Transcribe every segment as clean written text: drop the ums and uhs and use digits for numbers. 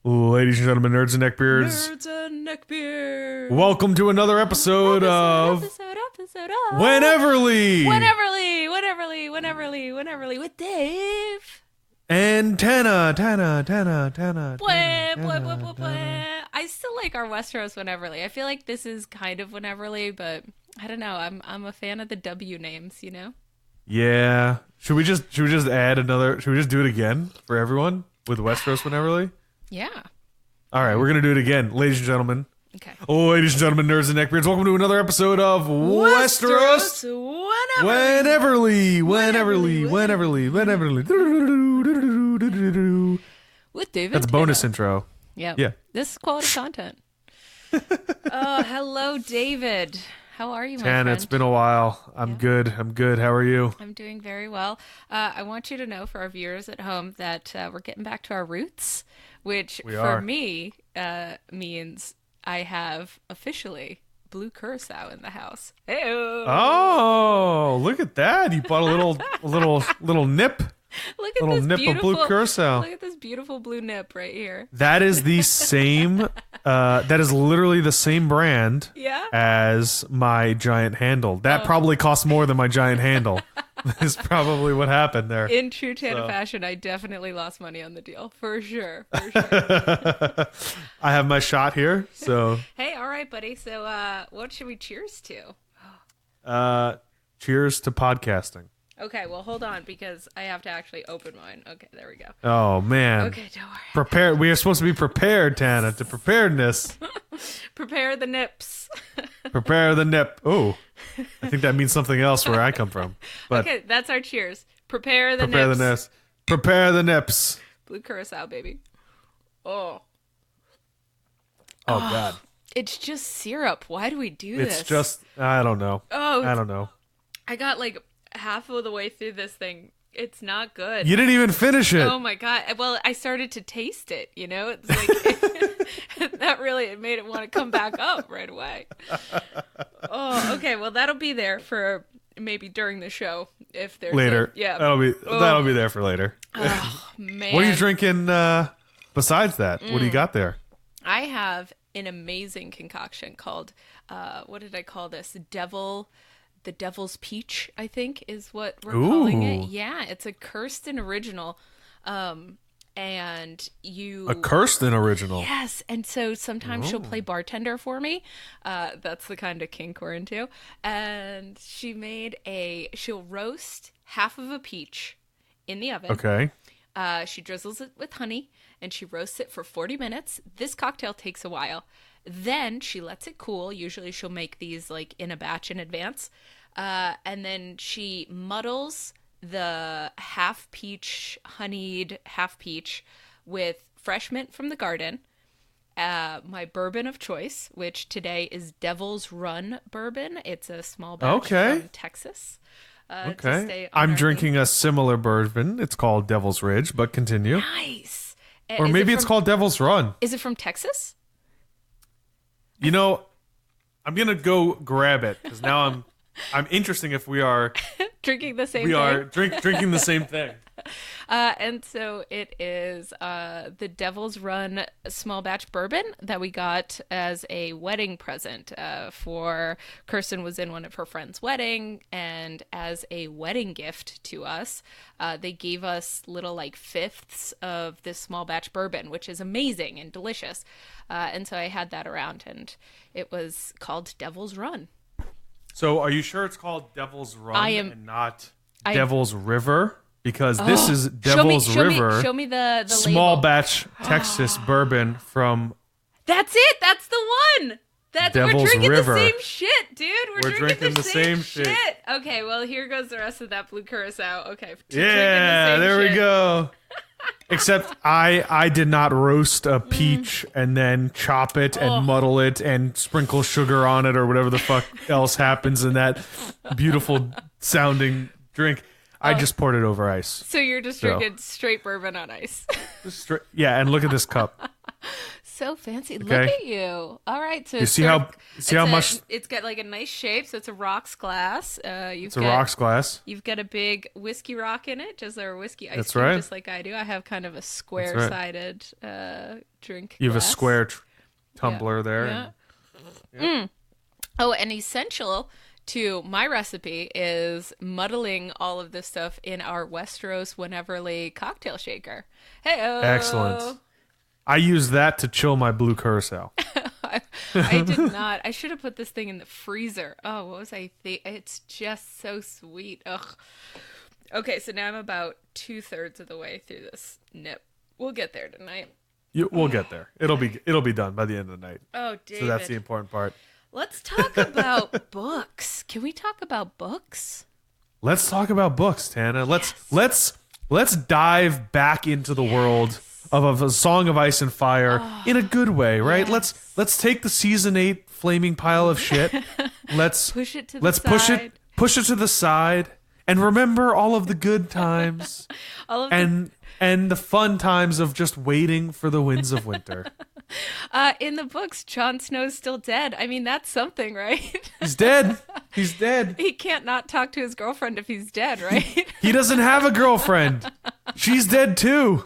Ladies and gentlemen, nerds and neckbeards. Nerds and neckbeards. Welcome to another episode of Wheneverly with Dave and Tana. I still like our Westeros Wheneverly. I feel like this is kind of Wheneverly, but I don't know. I'm a fan of the W names, you know? Yeah. Should we just add another? Should we just do it again for everyone with Westeros Wheneverly? Yeah. All right, we're gonna do it again, ladies and gentlemen. Okay. Ladies and gentlemen, nerds and neckbeards, welcome to another episode of Westeros Wheneverly. With David. That's a bonus intro. Yeah. Yeah. This is quality content. Hello, David. How are you, my Tana, friend? it's been a while. I'm good. How are you? I'm doing very well. I want you to know, for our viewers at home, that we're getting back to our roots, which for me means I have officially Blue Curacao in the house. Hey-o. Oh, look at that! You bought a little nip. Look at little this nip of Blue Curacao. Look at this beautiful blue nip right here. That is the same. That is literally the same brand. Yeah? As my giant handle. That probably cost more than my giant handle. Is probably what happened there. In true Tana fashion, I definitely lost money on the deal. For sure. I have my shot here, so. Hey, all right, buddy. So what should we cheers to? Cheers to podcasting. Okay, well, hold on, because I have to actually open mine. Okay, there we go. Oh, man. Okay, don't worry. Prepared. We are supposed to be prepared, Tana, to preparedness. Prepare the nips. Prepare the nip. Oh, I think that means something else where I come from. But okay, that's our cheers. Prepare the prepare nips. the nips. Prepare the nips. Blue Curacao, baby. Oh. Oh, God. It's just syrup. Why do we do this? It's just, I don't know. I don't know. I got like half of the way through this thing. It's not good. You didn't even finish it. Oh my God. Well, I started to taste it, you know? It's like that really it made it want to come back up right away. Oh, okay. Well, that'll be there for maybe during the show if there's later. Yeah. That'll be there for later. Oh, man. What are you drinking besides that? What do you got there? I have an amazing concoction called what did I call this? The Devil's Peach, I think, is what we're calling it. Yeah, it's a Kirsten original. And you... A Kirsten original? Yes, and so sometimes she'll play bartender for me. That's the kind of kink we're into. And she'll roast half of a peach in the oven. Okay. She drizzles it with honey, and she roasts it for 40 minutes. This cocktail takes a while. Then she lets it cool. Usually she'll make these like in a batch in advance. And then she muddles the half peach, honeyed half peach with fresh mint from the garden. My bourbon of choice, which today is Devil's Run bourbon. It's a small batch from Texas. Okay. I'm drinking a similar bourbon. It's called Devil's Ridge, but continue. Nice. Or maybe it's called Devil's Run. Is it from Texas? You know, I'm going to go grab it because now I'm interested if we are drinking the same thing. We are drinking the same thing. And so it is the Devil's Run small batch bourbon that we got as a wedding present for Kirsten was in one of her friends' wedding, and as a wedding gift to us, they gave us little like fifths of this small batch bourbon, which is amazing and delicious. And so I had that around, and it was called Devil's Run. So are you sure it's called Devil's Run and not Devil's River? Because this is Devil's River. Show me the small label. batch Texas bourbon from. That's it. That's the one. Devil's we're drinking River. the same shit, dude. We're drinking the same shit. Okay, well here goes the rest of that Blue Curacao. Okay. Yeah, there we go. Except I did not roast a peach and then chop it and muddle it and sprinkle sugar on it or whatever the fuck else happens in that beautiful sounding drink. I just poured it over ice. So you're just drinking straight bourbon on ice. Yeah, and look at this cup. so fancy. Look Okay. at you. All right. So You see how much it's got like a nice shape. So it's a rocks glass. it's a rocks glass. You've got a big whiskey rock in it, just or whiskey ice That's cube, right. just like I do. I have kind of a square-sided drink. You have glass. a square tumbler there. Yeah. Yeah. Oh, and essential to my recipe is muddling all of this stuff in our Westeros Wheneverly cocktail shaker. Hey, Excellent. I use that to chill my blue curacao. I did not. I should have put this thing in the freezer. Oh, what was I think? It's just so sweet. Ugh. Okay, so now I'm about 2/3 of the way through this nip. We'll get there tonight. We'll get there. It'll be done by the end of the night. Oh, David. So that's the important part. Let's talk about books. Can we talk about books? Let's talk about books, Tana. Let's dive back into the world of a Song of Ice and Fire in a good way, right? Yes. Let's take the season 8 flaming pile of shit. Let's push it to the let's side. push it to the side and remember all of the good times and the fun times of just waiting for the winds of winter. In the books, Jon Snow's still dead. I mean, that's something, right? He's dead. He's dead. He can't not talk to his girlfriend if he's dead, right? He doesn't have a girlfriend. She's dead too.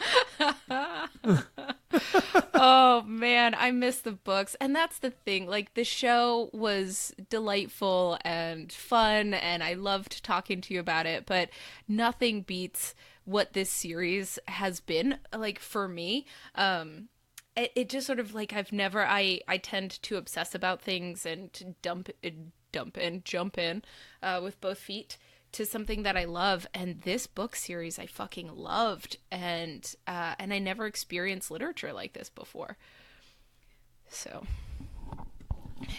Oh man, I miss the books. And that's the thing. Like, the show was delightful and fun, and I loved talking to you about it, but nothing beats what this series has been, like, for me. It just sort of, like, I tend to obsess about things and to jump in with both feet to something that I love, and this book series I fucking loved, and I never experienced literature like this before. So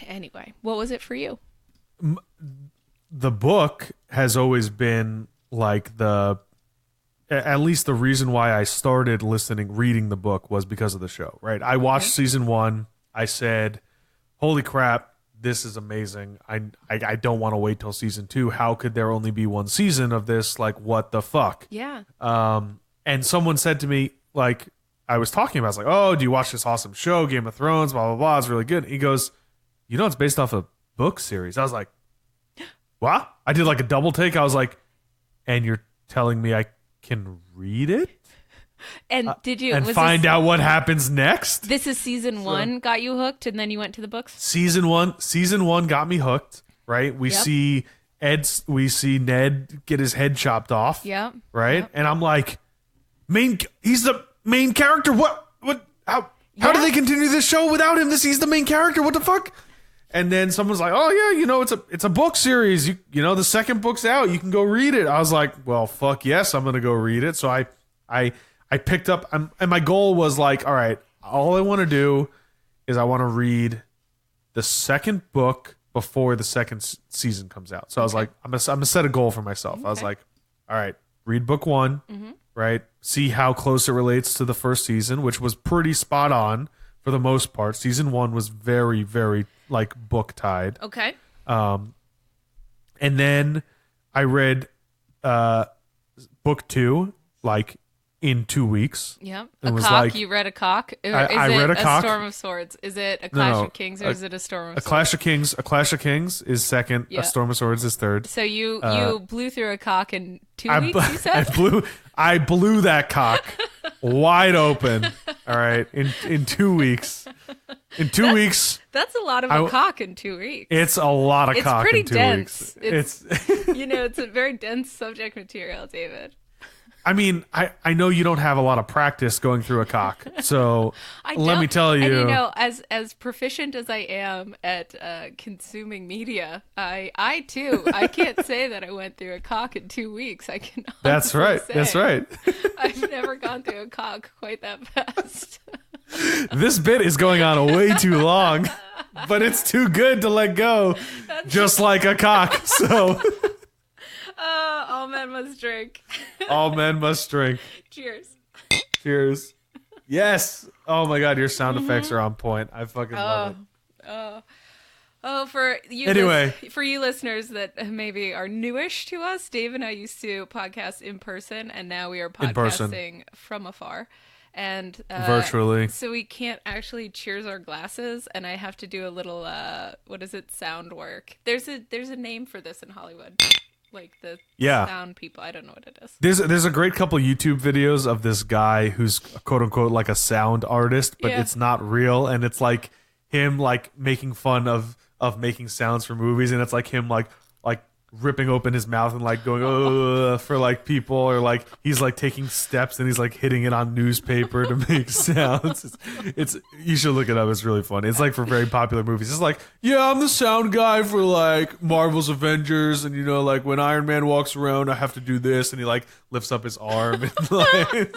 anyway, what was it for you? The book has always been like at least the reason why I started reading the book was because of the show, right? I watched season 1. I said, holy crap, this is amazing. I don't want to wait till season 2. How could there only be one season of this? Like, what the fuck? Yeah. And someone said to me, like, I was talking about, I was like, oh, do you watch this awesome show, Game of Thrones, blah, blah, blah. It's really good. He goes, it's based off a book series. I was like, what? I did like a double take. I was like, and you're telling me I can read it? And did you find out what happens next? This is season 1 got you hooked, and then you went to the books? Season one got me hooked, right? We see Ned get his head chopped off. Yeah. Right? Yep. And I'm like, he's the main character. How do they continue this show without him? He's the main character. What the fuck? And then someone's like, oh yeah, it's a book series. You know, the second book's out. You can go read it. I was like, well, fuck yes, I'm gonna go read it. So I picked up, and my goal was like, all right, all I want to do is I want to read the second book before the second season comes out. So I was like, I'm gonna set a goal for myself. Okay. I was like, all right, read book 1, right? See how close it relates to the first season, which was pretty spot on for the most part. Season 1 was very, very like book tied. Okay. And then I read book 2 like in 2 weeks. Yep. You read a cock? I read a cock. Storm of Swords? Is it a Clash of Kings, or is it a Storm of Swords? A Clash of Kings is second. Yeah. A Storm of Swords is third. So you blew through a cock in 2 weeks, you said? I blew that cock wide open. All right. In 2 weeks. In 2 weeks. That's a lot of a cock in 2 weeks. It's a lot of cock in 2 dense. weeks. It's it's a very dense subject material, David. I mean, I know you don't have a lot of practice going through a cock, so let me tell you. And as proficient as I am at consuming media, I too can't say that I went through a cock in 2 weeks. I can. That's right. Say, that's right. I've never gone through a cock quite that fast. This bit is going on way too long, but it's too good to let go, just like a cock. So. All men must drink. All men must drink. Cheers. Cheers. Yes. Oh my God, your sound effects are on point. I fucking love it. For you, for you listeners that maybe are newish to us, Dave and I used to podcast in person, and now we are podcasting from afar. and virtually. so we can't actually cheers our glasses, and I have to do a little what is it, sound work. There's a name for this in Hollywood, like the sound people. I don't know what it is. There's a great couple YouTube videos of this guy who's quote unquote like a sound artist, but it's not real, and it's like him like making fun of making sounds for movies, and it's like him like ripping open his mouth and like going for like people, or like he's like taking steps and he's like hitting it on newspaper to make sounds. It's you should look it up. It's really funny. It's like for very popular movies. It's like, yeah, I'm the sound guy for like Marvel's Avengers, and you know, like when Iron Man walks around, I have to do this, and he like lifts up his arm and like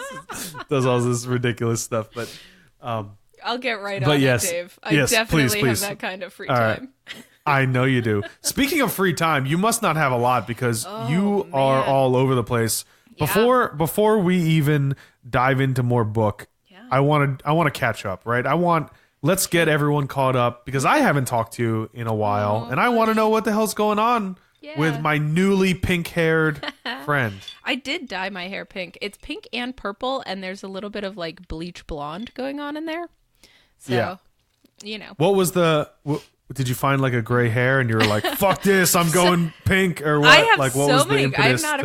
does all this ridiculous stuff. But I'll get right on it, Dave. I definitely have that kind of free time. I know you do. Speaking of free time, you must not have a lot because you are all over the place. Yeah. Before we even dive into more book, I want to catch up, right? Let's get everyone caught up because I haven't talked to you in a while, and I want to know what the hell's going on with my newly pink-haired friend. I did dye my hair pink. It's pink and purple, and there's a little bit of like bleach blonde going on in there. So, you know. What was did you find like a gray hair and you were like, fuck this, I'm going pink, or what? I have like, what so was the many. impetus I'm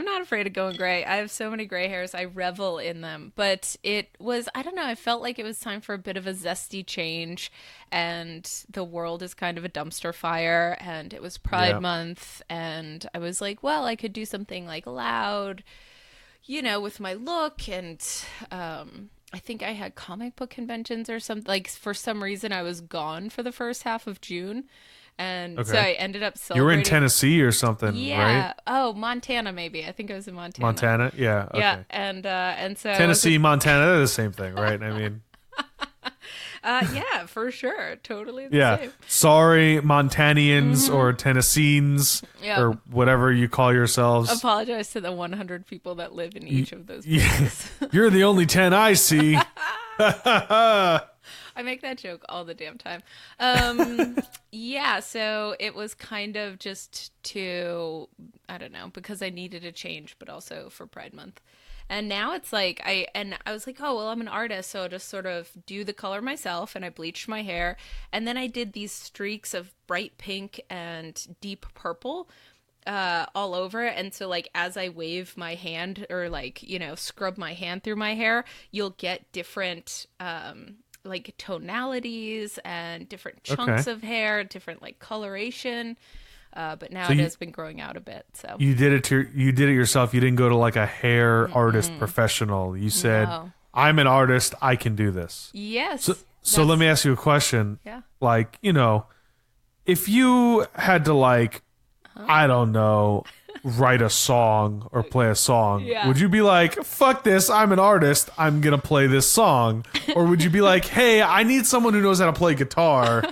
not afraid of going gray. I have so many gray hairs. I revel in them. But it was, I don't know, I felt like it was time for a bit of a zesty change, and the world is kind of a dumpster fire, and it was Pride Month, and I was like, well, I could do something like loud, you know, with my look, and I think I had comic book conventions or something. Like, for some reason, I was gone for the first half of June. And so I ended up celebrating. You were in Tennessee or something, right? Oh, Montana, maybe. I think I was in Montana. Montana? Yeah. Okay. Yeah. And so Tennessee, Montana, they're the same thing, right? I mean. Yeah, for sure. Totally the same. Sorry, Montanians or Tennesseans or whatever you call yourselves. Apologize to the 100 people that live in each of those places. You're the only 10 I see. I make that joke all the damn time. So it was kind of just to, I don't know, because I needed a change, but also for Pride Month. And now it's like, I was like, oh, well, I'm an artist, so I'll just sort of do the color myself, and I bleached my hair. And then I did these streaks of bright pink and deep purple all over. And so, like, as I wave my hand or, like, you know, scrub my hand through my hair, you'll get different like tonalities and different chunks of hair, different like coloration. But now it has been growing out a bit. So you did it yourself. You didn't go to like a hair artist professional. You said, I'm an artist. I can do this. Yes. So let me ask you a question. Yeah. Like, you know, if you had to like, I don't know, write a song or play a song, would you be like, fuck this, I'm an artist, I'm gonna play this song? Or would you be like, hey, I need someone who knows how to play guitar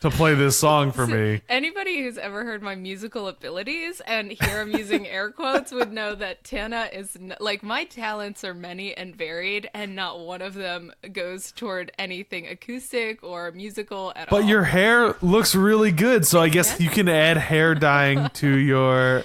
to play this song for me? Anybody who's ever heard my musical abilities, and here I'm using air quotes, would know that Tana is like, my talents are many and varied, and not one of them goes toward anything acoustic or musical at all. But your hair looks really good, so I guess you can add hair dyeing to your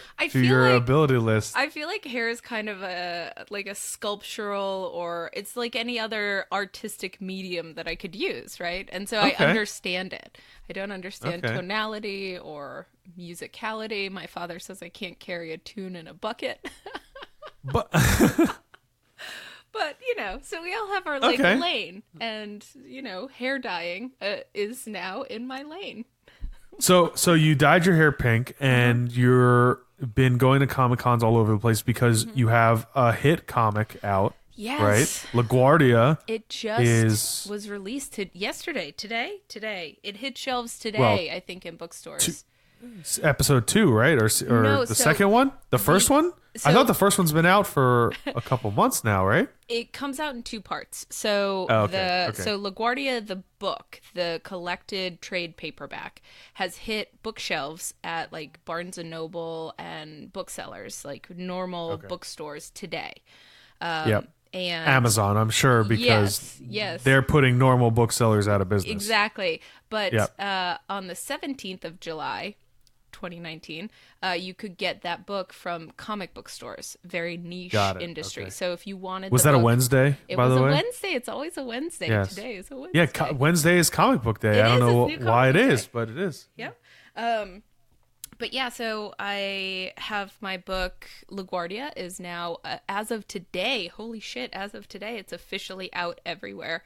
ability list. I feel like hair is kind of a sculptural, or it's like any other artistic medium that I could use, right? And so I understand it. I don't understand tonality or musicality. My father says I can't carry a tune in a bucket. But you know, so we all have our lane, and you know, hair dyeing is now in my lane. So you dyed your hair pink, and you're been going to Comic Cons all over the place because you have a hit comic out. Yes. Right? LaGuardia. It just was released today. It hit shelves today, I think, in bookstores. Episode 2, right? Or no, the second one? The first one? I thought the first one's been out for a couple months now, right? It comes out in 2 parts. So so LaGuardia, the book, the collected trade paperback, has hit bookshelves at like Barnes and Noble and booksellers, like normal bookstores today. And Amazon, I'm sure, because yes, they're putting normal booksellers out of business. Exactly. But on the 17th of July, 2019, you could get that book from comic book stores, very niche industry. Okay. So if you wanted, was that book, a Wednesday? It by was the a way, Wednesday. It's always a Wednesday. Yes. Today is a Wednesday. Yeah, Wednesday is comic book day. It I don't know is. It's why it comic book is, day. but it is. Yep. But yeah, so I have my book, Laguardia, is now, as of today, holy shit, as of today, it's officially out everywhere.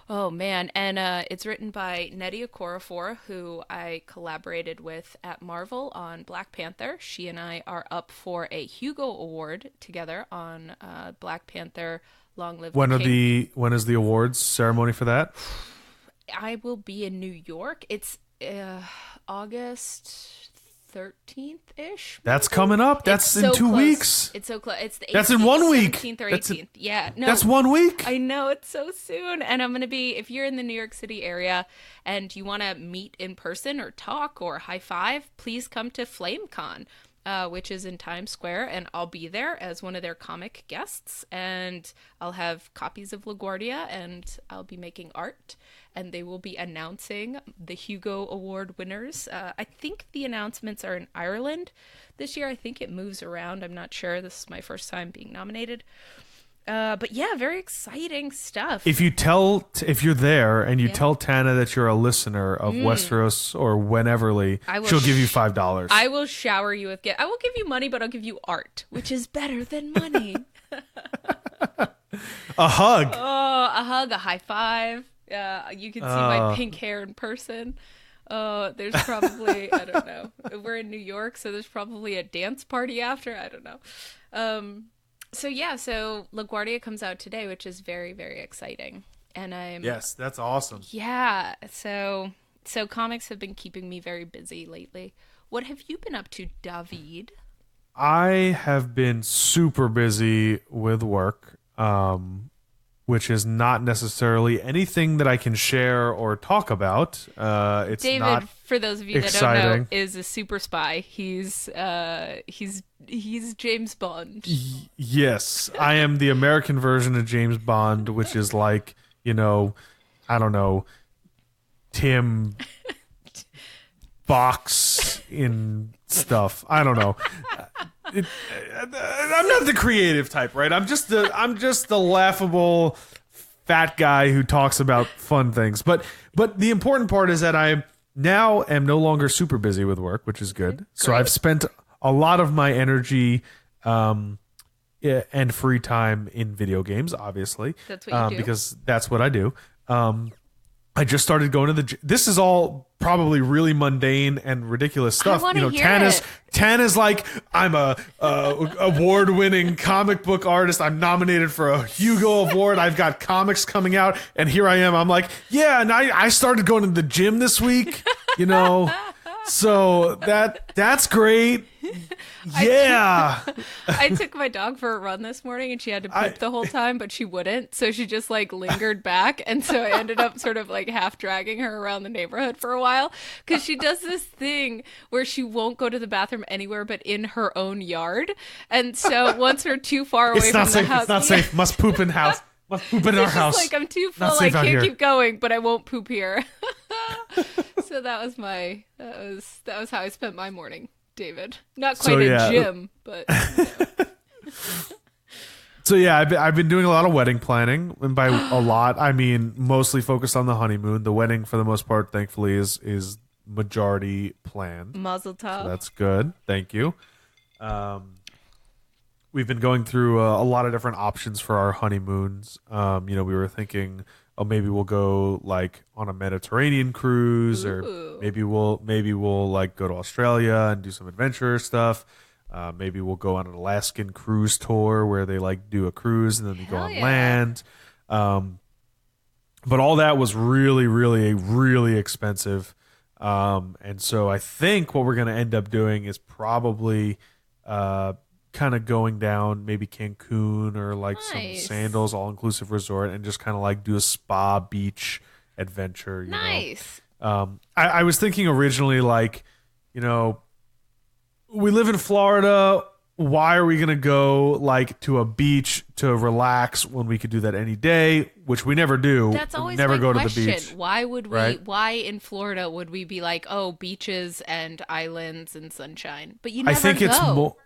Oh, man. And it's written by Nnedi Okorafor, who I collaborated with at Marvel on Black Panther. She and I are up for a Hugo Award together on Black Panther Long Live the King. When is the awards ceremony for that? I will be in New York. It's August 13th-ish. That's coming up. That's in 2 weeks. It's so close. It's the 18th, that's in 1 week. 17th or 18th. Yeah. No. That's 1 week. I know, it's so soon. And I'm going to be, if you're in the New York City area and you want to meet in person or talk or high five, please come to FlameCon, which is in Times Square. And I'll be there as one of their comic guests. And I'll have copies of LaGuardia and I'll be making art. And they will be announcing the Hugo Award winners. I think the announcements are in Ireland this year. I think it moves around. I'm not sure. This is my first time being nominated. But yeah, very exciting stuff. If you're there and you tell Tana that you're a listener of Westeros or Wheneverly, she'll give you $5. I will shower you with gifts. I won't give you money, but I'll give you art, which is better than money. A hug. Oh, a hug, a high five. You can see my pink hair in person. There's probably, I don't know. We're in New York, so there's probably a dance party after. I don't know. So LaGuardia comes out today, which is very, very exciting. And Yes, that's awesome. Yeah. So comics have been keeping me very busy lately. What have you been up to, David? I have been super busy with work. Which is not necessarily anything that I can share or talk about. It's David, not for those of you exciting. that don't know, is a super spy. He's James Bond. Yes, I am the American version of James Bond, which is like, I don't know, Tim Box in stuff. I don't know. I'm not the creative type, right? I'm just the laughable fat guy who talks about fun things. But the important part is that I now am no longer super busy with work, which is good. Great. So I've spent a lot of my energy and free time in video games, obviously. That's what you do. Because that's what I do. I just started going to the. This is all probably really mundane and ridiculous stuff. I want to hear it. Tana's like, I'm a award-winning comic book artist. I'm nominated for a Hugo Award. I've got comics coming out, and here I am. I'm like, yeah, and I started going to the gym this week. So that's great. Yeah. I took my dog for a run this morning and she had to poop the whole time, but she wouldn't. So she just lingered back. And so I ended up sort of half dragging her around the neighborhood for a while because she does this thing where she won't go to the bathroom anywhere but in her own yard. And so once we're too far away from the house. It's not safe. Must poop in house. Must poop in our house. I'm too full. I can't keep going, but I won't poop here. So that was how I spent my morning, David. Not quite a gym, but. So yeah, I've been doing a lot of wedding planning, and by a lot I mean mostly focused on the honeymoon. The wedding, for the most part, thankfully, is majority planned. Mazel tov. So that's good. Thank you. We've been going through a lot of different options for our honeymoons. We were thinking, maybe we'll go on a Mediterranean cruise, or maybe we'll go to Australia and do some adventure stuff. Maybe we'll go on an Alaskan cruise tour where they do a cruise and then they go on land. But all that was really, really, really expensive. And so I think what we're going to end up doing is probably kind of going down maybe Cancun or some Sandals all-inclusive resort and just kind of do a spa beach adventure. Nice. I was thinking originally we live in Florida. why are we gonna go like to a beach to relax when we could do that any day, which we never do. That's always never my go question. to the beach. Why would we? Right? Why in Florida would we be like, oh, beaches and islands and sunshine? But you I never think go. it's more.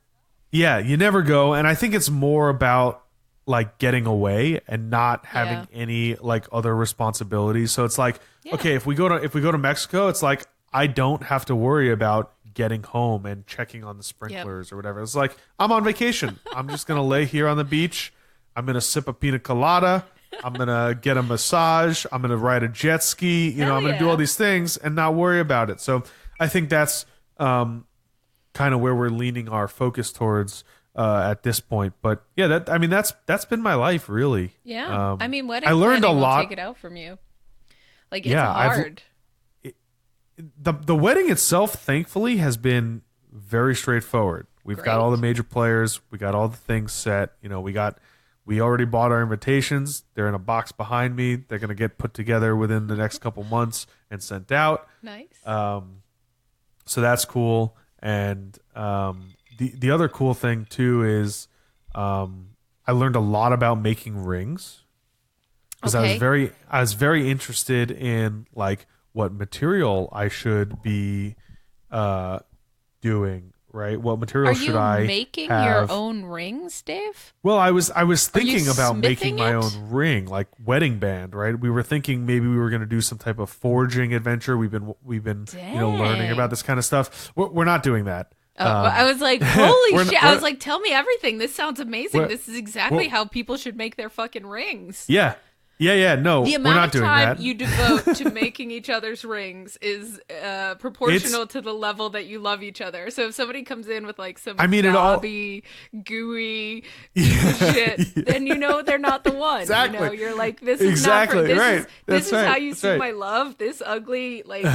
Yeah, you never go, and I think it's more about like getting away and not having any like other responsibilities. So it's like, okay, if we go to Mexico, it's like I don't have to worry about getting home and checking on the sprinklers or whatever. It's like I'm on vacation. I'm just gonna lay here on the beach. I'm gonna sip a pina colada. I'm gonna get a massage. I'm gonna ride a jet ski. You know, I'm gonna do all these things and not worry about it. So I think that's kind of where we're leaning our focus towards at this point. But yeah, that's been my life really. Yeah, I mean, wedding I learned a planning lot. will take it out from you. Like it's hard. The wedding itself, thankfully, has been very straightforward. We've got all the major players. We got all the things set. You know, we already bought our invitations. They're in a box behind me. They're going to get put together within the next couple months and sent out. Nice. So that's cool. And the other cool thing too is I learned a lot about making rings because I was very interested in like what material I should be doing, right? What material should I have? Are you making your own rings, Dave? Well, I was thinking about making my own ring, like wedding band, right? We were thinking maybe we were going to do some type of forging adventure. We've been learning about this kind of stuff. We're not doing that. Oh, I was like, holy shit. I was like, tell me everything. This sounds amazing. This is exactly how people should make their fucking rings. Yeah. No, the we're not doing that. The amount of time you devote to making each other's rings is proportional to the level that you love each other. So if somebody comes in with like some gooey shit, then you know they're not the one. Exactly. You know, you're like, this is not for, this is how you see right. my love. This ugly like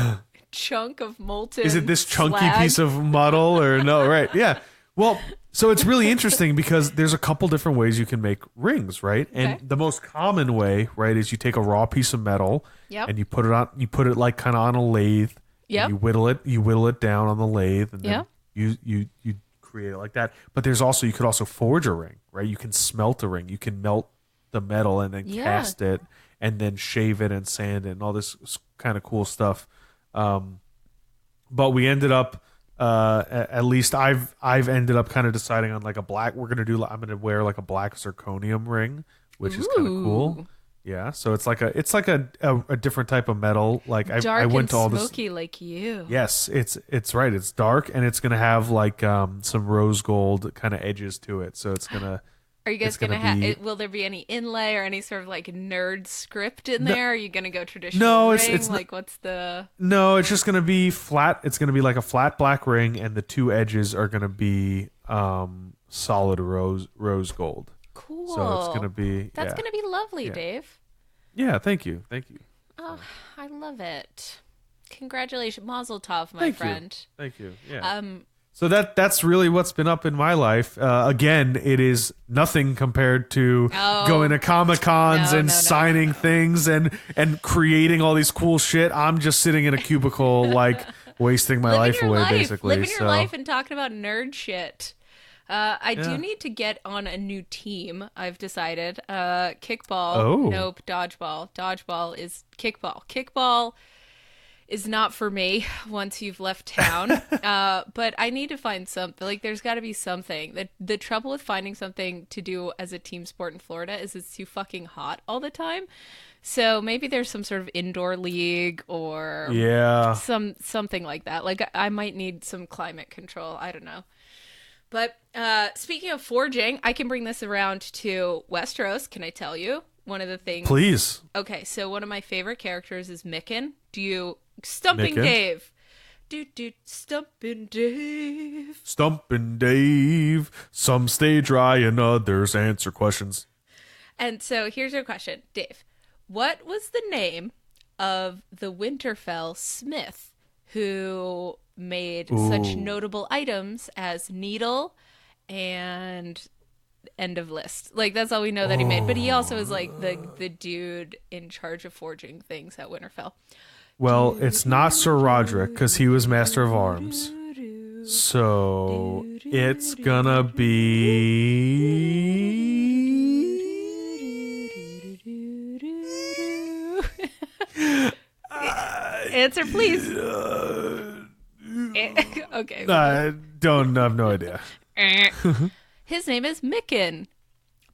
chunk of molten. Is it this chunky slag? piece of muddle or no? Right. Yeah. Well, so it's really interesting because there's a couple different ways you can make rings, right? And the most common way, right, is you take a raw piece of metal and you put it like kind of on a lathe. Yep. You whittle it down on the lathe and then you create it like that. But you could also forge a ring, right? You can smelt a ring. You can melt the metal and then cast it and then shave it and sand it and all this kind of cool stuff. But we ended up at least I've ended up kind of deciding on like I'm gonna wear like a black zirconium ring, which is kind of cool. Yeah, so it's like a different type of metal. Like I went to all this smoky like you. Yes, it's right. It's dark and it's gonna have like some rose gold kind of edges to it. So it's gonna. Are you guys gonna have? Will there be any inlay or any sort of like nerd script in there? Are you gonna go traditional? No, ring? it's like what's the? No, it's just gonna be flat. It's gonna be like a flat black ring, and the two edges are gonna be solid rose gold. Cool. So it's gonna be. That's gonna be lovely, Dave. Yeah, thank you. Oh, I love it. Congratulations, Mazel Tov, my friend. Thank you. Yeah. So that's really what's been up in my life. Again, it is nothing compared to going to Comic-Cons and signing things and creating all these cool shit. I'm just sitting in a cubicle, like wasting my life away, basically. Living your life and talking about nerd shit. I do need to get on a new team. I've decided. Kickball. Nope. Dodgeball. Dodgeball is kickball. Kickball is not for me once you've left town. But I need to find something. Like, there's got to be something. The trouble with finding something to do as a team sport in Florida is it's too fucking hot all the time. So maybe there's some sort of indoor league or something like that. Like, I might need some climate control. I don't know. But speaking of forging, I can bring this around to Westeros. Can I tell you? One of the things. Please. Okay, so one of my favorite characters is Micken. Stumping Micken? Dave. Stumping Dave. Stumping Dave. Some stay dry and others answer questions. And so here's your question, Dave. What was the name of the Winterfell smith who made such notable items as Needle and End of List? Like, that's all we know that he made. But he also is like the dude in charge of forging things at Winterfell. Well, it's not Sir Roderick because he was Master of Arms. So it's gonna be. Answer, please. Okay. I don't have no idea. His name is Mikken.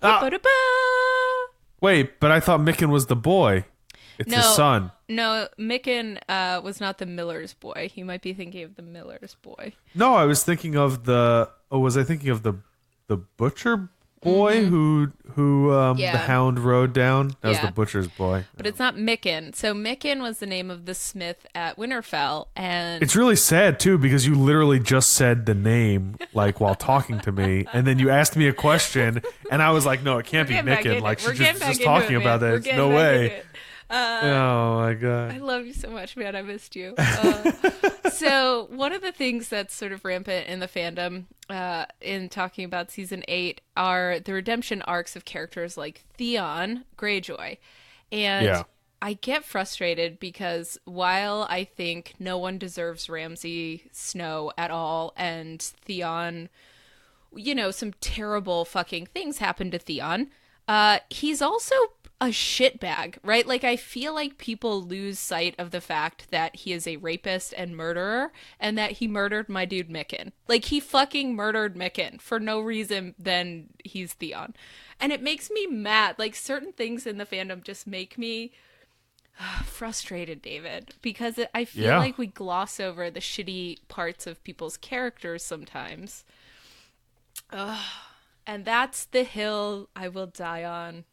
Ah. Wait, but I thought Mikken was the boy. It's his son. No, Mikken was not the miller's boy. You might be thinking of the miller's boy. No, I was thinking of the. Oh, was I thinking of the butcher boy who the hound rode down? That was the butcher's boy. But it's not Mikken. So Mikken was the name of the smith at Winterfell, and it's really sad too because you literally just said the name like while talking to me, and then you asked me a question, and I was like, "No, it can't be Mikken." Like she's just talking about that. No way. Oh my god! I love you so much, man. I missed you. So one of the things that's sort of rampant in the fandom in talking about season 8 are the redemption arcs of characters like Theon Greyjoy. And I get frustrated because while I think no one deserves Ramsay Snow at all, and Theon, you know, some terrible fucking things happen to Theon, he's also a shitbag, right? Like, I feel like people lose sight of the fact that he is a rapist and murderer, and that he murdered my dude Mikken. Like, he fucking murdered Mikken for no reason than he's Theon. And it makes me mad. Like, certain things in the fandom just make me frustrated, David, because I feel like we gloss over the shitty parts of people's characters sometimes. And that's the hill I will die on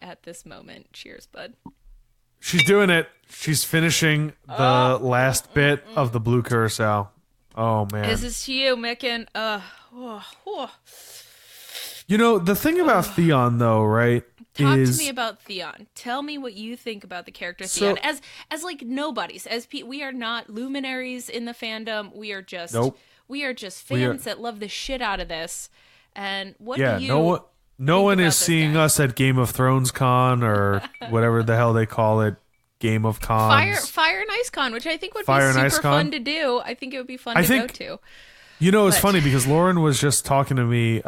at this moment. Cheers, bud. She's doing it. She's finishing the last bit of the Blue Curacao. Oh, man. This is to you, Mikken. You know, the thing about Theon, though, right, Talk to me about Theon. Tell me what you think about the character Theon. As like nobodies. We are not luminaries in the fandom. We are just fans that love the shit out of this. And what do you No one is seeing us at Game of Thrones Con or whatever the hell they call it. Game of Cons. Fire and Ice Con, which I think would be super fun to do. I think it would be fun to go to. You know, it's funny because Lauren was just talking to me.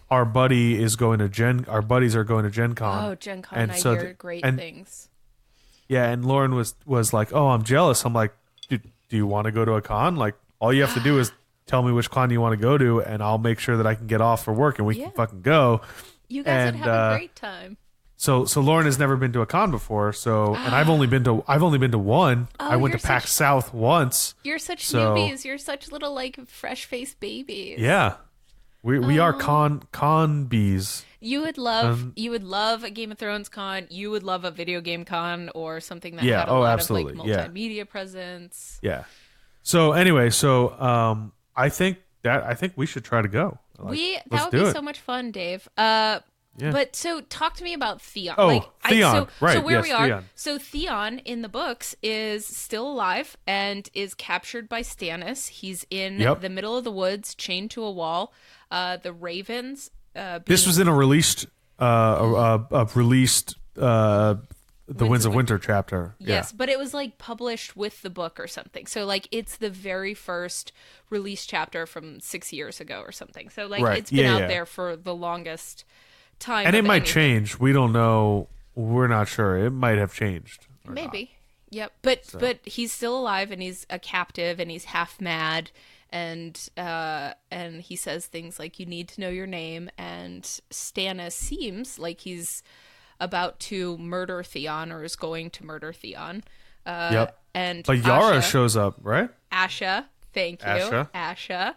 Our buddies are going to Gen Con. Oh, Gen Con, and I hear great things. Yeah, and Lauren was like, "Oh, I'm jealous." I'm like, "Do you want to go to a con? Like, all you have to do is tell me which con you want to go to, and I'll make sure that I can get off for work, and we can fucking go." You guys would have a great time. So Lauren has never been to a con before, and I've only been to one. I went to PAX South once. You're such newbies. You're such little like fresh-faced babies. Yeah. We are con bees. You would love a Game of Thrones con. You would love a video game con or something that had a lot of like multimedia presence. Yeah. So anyway, I think we should try to go. That would be so much fun, Dave. But so talk to me about Theon. Theon, right? So where we are. Theon. So Theon in the books is still alive and is captured by Stannis. He's in the middle of the woods, chained to a wall. The ravens. This was in a released, The Winds of Winter chapter. Yes, but it was like published with the book or something. So like it's the very first release chapter from 6 years ago or something. So like it's been out there for the longest time. And it might change. We don't know. We're not sure. It might have changed. Maybe. Yep. But he's still alive and he's a captive and he's half mad and he says things like, "You need to know your name," and Stannis seems like he's about to murder Theon or is going to murder Theon. But Yara shows up, right? Asha, thank you. Asha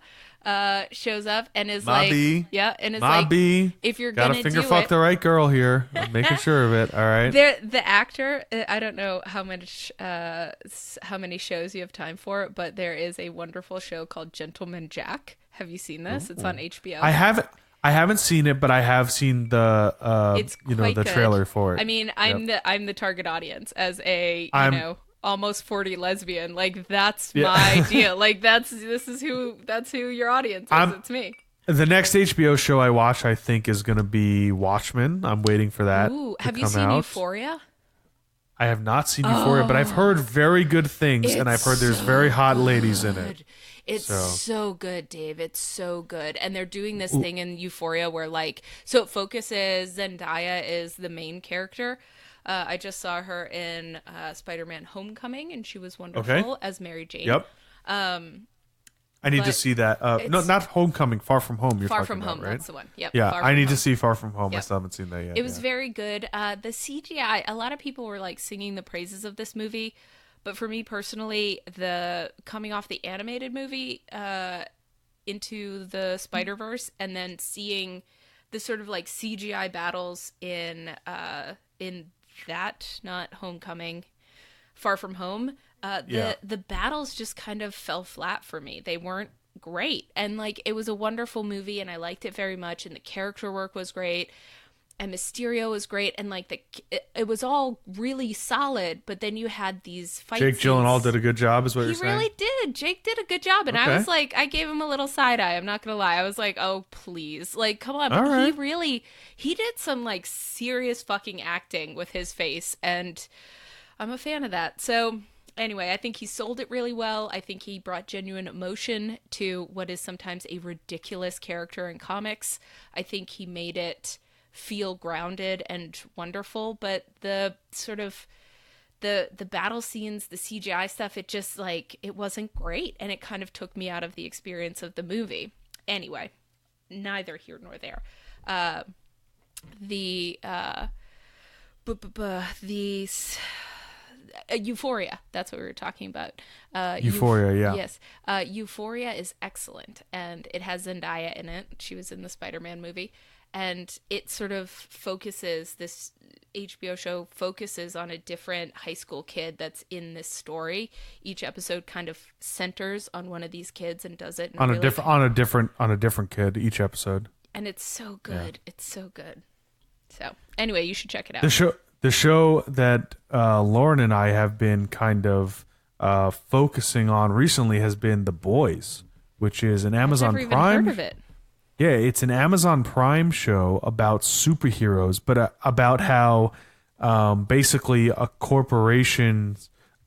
shows up and is Mobby. like, if you're gotta gonna finger do fuck it, the right girl here. I'm making sure of it. All right. The actor, I don't know how many shows you have time for, but there is a wonderful show called Gentleman Jack. Have you seen this? Ooh. It's on HBO. I haven't seen it, but I have seen the the trailer for it. I mean, I'm the target audience as a almost 40 lesbian. Like that's my deal. Like that's who your audience is. It's me. The next HBO show I watch, I think, is going to be Watchmen. I'm waiting for that. Ooh, have you seen Euphoria? I have not seen Euphoria, but I've heard very good things, and I've heard there's very hot ladies in it. It's so good, Dave. It's so good. And they're doing this thing in Euphoria where, like, so it focuses, Zendaya is the main character. I just saw her in Spider-Man Homecoming, and she was wonderful as Mary Jane. Yep. I need to see that. No, not Homecoming, Far From Home. You're Far talking From about, Home, right? that's the one. Yep. Yeah, Far I From need Home. to see Far From Home. Yep. I still haven't seen that yet. It was very good. The CGI, a lot of people were like singing the praises of this movie, but for me personally, the coming off the animated movie into the Spider-Verse and then seeing the sort of like CGI battles in that, not Homecoming, Far From Home, the battles just kind of fell flat for me. They weren't great. And like, it was a wonderful movie and I liked it very much, and the character work was great and Mysterio was great, and like it was all really solid, but then you had these fight Jake scenes. Gyllenhaal did a good job, is what you're saying? He really did. Jake did a good job, and I was like, I gave him a little side eye, I'm not gonna lie. I was like, oh please, like come on. But he did some like serious fucking acting with his face, and I'm a fan of that. So anyway, I think he sold it really well. I think he brought genuine emotion to what is sometimes a ridiculous character in comics. I think he made it feel grounded and wonderful, but the sort of the battle scenes, the CGI stuff, it just like, it wasn't great, and it kind of took me out of the experience of the movie. Anyway, neither here nor there. Euphoria, that's what we were talking about. Euphoria, yeah. Yes. Euphoria is excellent, and it has Zendaya in it. She was in the Spider-Man movie, and it sort of focuses, this HBO show focuses on a different high school kid that's in this story. Each episode kind of centers on one of these kids and does it on a different kid each episode. And it's so good. Yeah. It's so good. So anyway, you should check it out. The show that Lauren and I have been kind of focusing on recently has been The Boys, which is an Amazon I've never Prime. even heard of it. Yeah, it's an Amazon Prime show about superheroes, but about how basically a corporation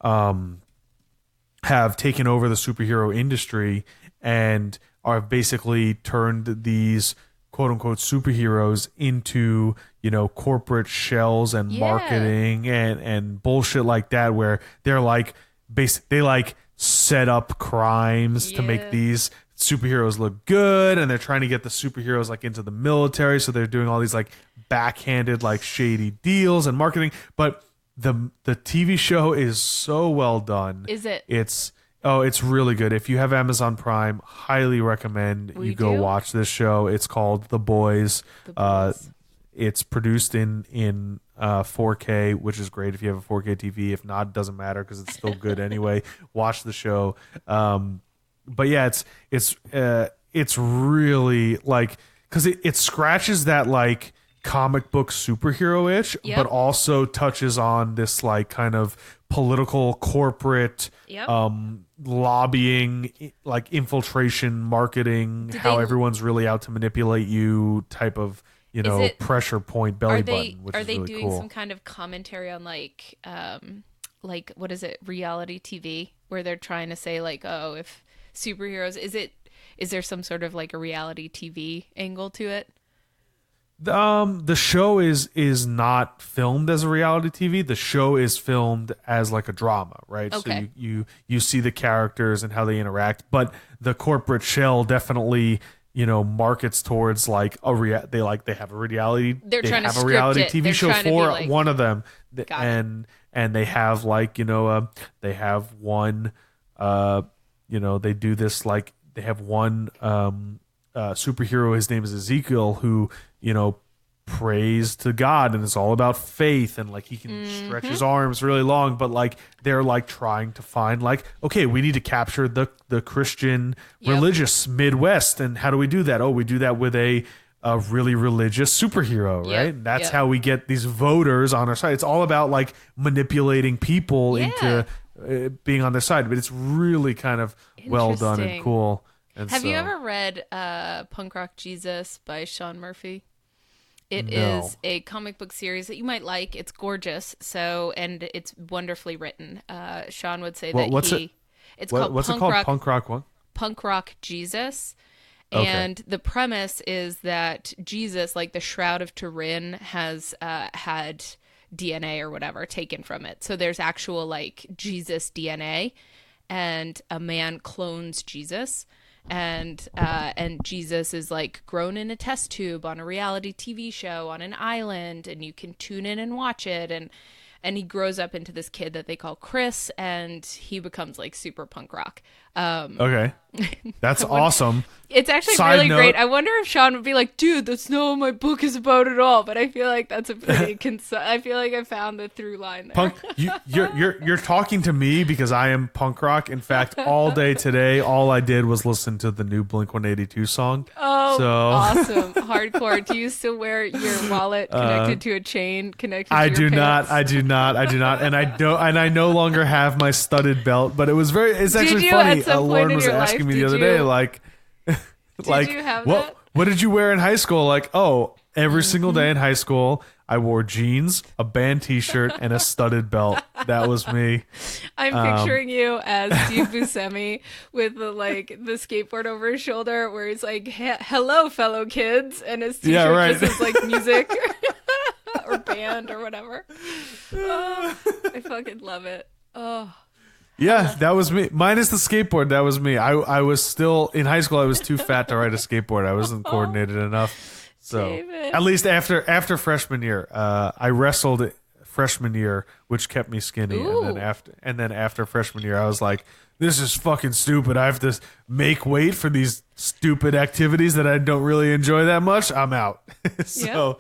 have taken over the superhero industry and are basically turned these quote unquote superheroes into, you know, corporate shells and marketing and bullshit like that, where they're like they like set up crimes to make these superheroes look good, and they're trying to get the superheroes like into the military, so they're doing all these like backhanded like shady deals and marketing. But the TV show is so well done. Is it? It's really good. If you have Amazon Prime, highly recommend you go watch this show. It's called The Boys. It's produced in 4K, which is great if you have a 4K TV. If not, it doesn't matter because it's still good anyway. Watch the show. But yeah, it's really like, because it scratches that like comic book superhero itch, but also touches on this like kind of political corporate lobbying, like infiltration marketing, how everyone's really out to manipulate you type of, you know, pressure point belly button, which is really cool. Are they doing some kind of commentary on like what is it, reality TV, where they're trying to say like, oh, if superheroes, is there some sort of like a reality TV angle to it? The show is not filmed as a reality TV. The show is filmed as like a drama, right? Okay. So you see the characters and how they interact, but the corporate shell definitely, you know, markets towards like they have a reality. They're trying to have a reality script it. TV They're show for like, one of them, and they have like, you know, they have one, you know, they do this like they have one superhero. His name is Ezekiel, who, you know, prays to God, and it's all about faith, and like he can stretch his arms really long, but like they're like trying to find like, okay, we need to capture the Christian religious Midwest, and how do we do that? Oh, we do that with a really religious superhero, right? And that's how we get these voters on our side. It's all about like manipulating people into being on their side, but it's really kind of well done and cool. And have you ever read Punk Rock Jesus by Sean Murphy? It No. is a comic book series that you might like. It's gorgeous, and it's wonderfully written. Sean would say What's that it? it's called What's it called? Punk rock what? Punk Rock Jesus. Okay. And the premise is that Jesus, like the Shroud of Turin, has had DNA or whatever taken from it. So there's actual like Jesus DNA, and a man clones Jesus, and Jesus is like grown in a test tube on a reality TV show on an island, and you can tune in and watch it, and he grows up into this kid that they call Chris, and he becomes like super punk rock. Okay. That's awesome. It's actually Side really note- great. I wonder if Sean would be like, dude, that's not what my book is about at all. But I feel like that's a pretty I feel like I found the through line there. Punk, you're talking to me because I am punk rock. In fact, all day today, all I did was listen to the new Blink-182 song. Oh, So- awesome. Hardcore. Do you still wear your wallet connected to a chain connected to I your do pants? not. I do not. I do not. And I no longer have my studded belt. But it's actually you funny. at some point Lauren in was your asking life, me the did other you- day, like, like you have what that? what did you wear in high school? Like, oh, every single day in high school, I wore jeans, a band T-shirt, and a studded belt. That was me. I'm picturing you as Steve Buscemi with the skateboard over his shoulder, where he's like, "Hello, fellow kids," and his T-shirt Yeah, right. just says like music or band or whatever. Oh, I fucking love it. Oh, Yeah, that was me. Minus the skateboard, that was me. I was still in high school. I was too fat to ride a skateboard. I wasn't coordinated enough. So David. at least after freshman year, I wrestled freshman year, which kept me skinny. Ooh. And then after freshman year, I was like, this is fucking stupid. I have to make weight for these stupid activities that I don't really enjoy that much. I'm out. So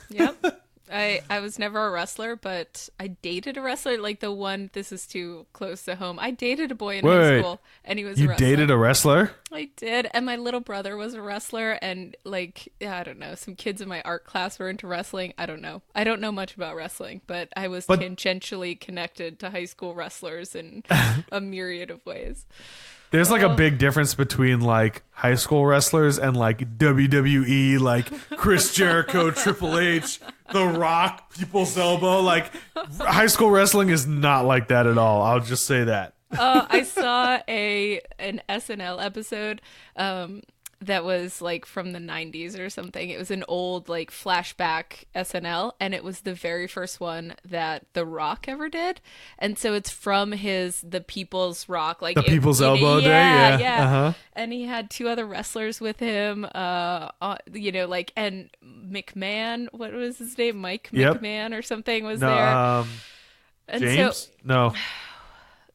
Yep. I was never a wrestler, but I dated a wrestler. Like the one, this is too close to home. I dated a boy in high Wait. school, and he was a you wrestler. dated a wrestler? I did, and my little brother was a wrestler, and I don't know, some kids in my art class were into wrestling. I don't know much about wrestling, but I was tangentially connected to high school wrestlers in a myriad of ways. There's like a big difference between like high school wrestlers and like WWE, like Chris Jericho, Triple H, The Rock, People's Elbow. Like high school wrestling is not like that at all. I'll just say that. I saw an SNL episode that was like from the 90s or something. It was an old like flashback SNL, and it was the very first one that The Rock ever did. And so it's from the People's Rock, like The People's Elbow day? Yeah. Uh-huh. And he had two other wrestlers with him, and McMahon, what was his name? Mike Yep. McMahon or something was No, there. And James? No.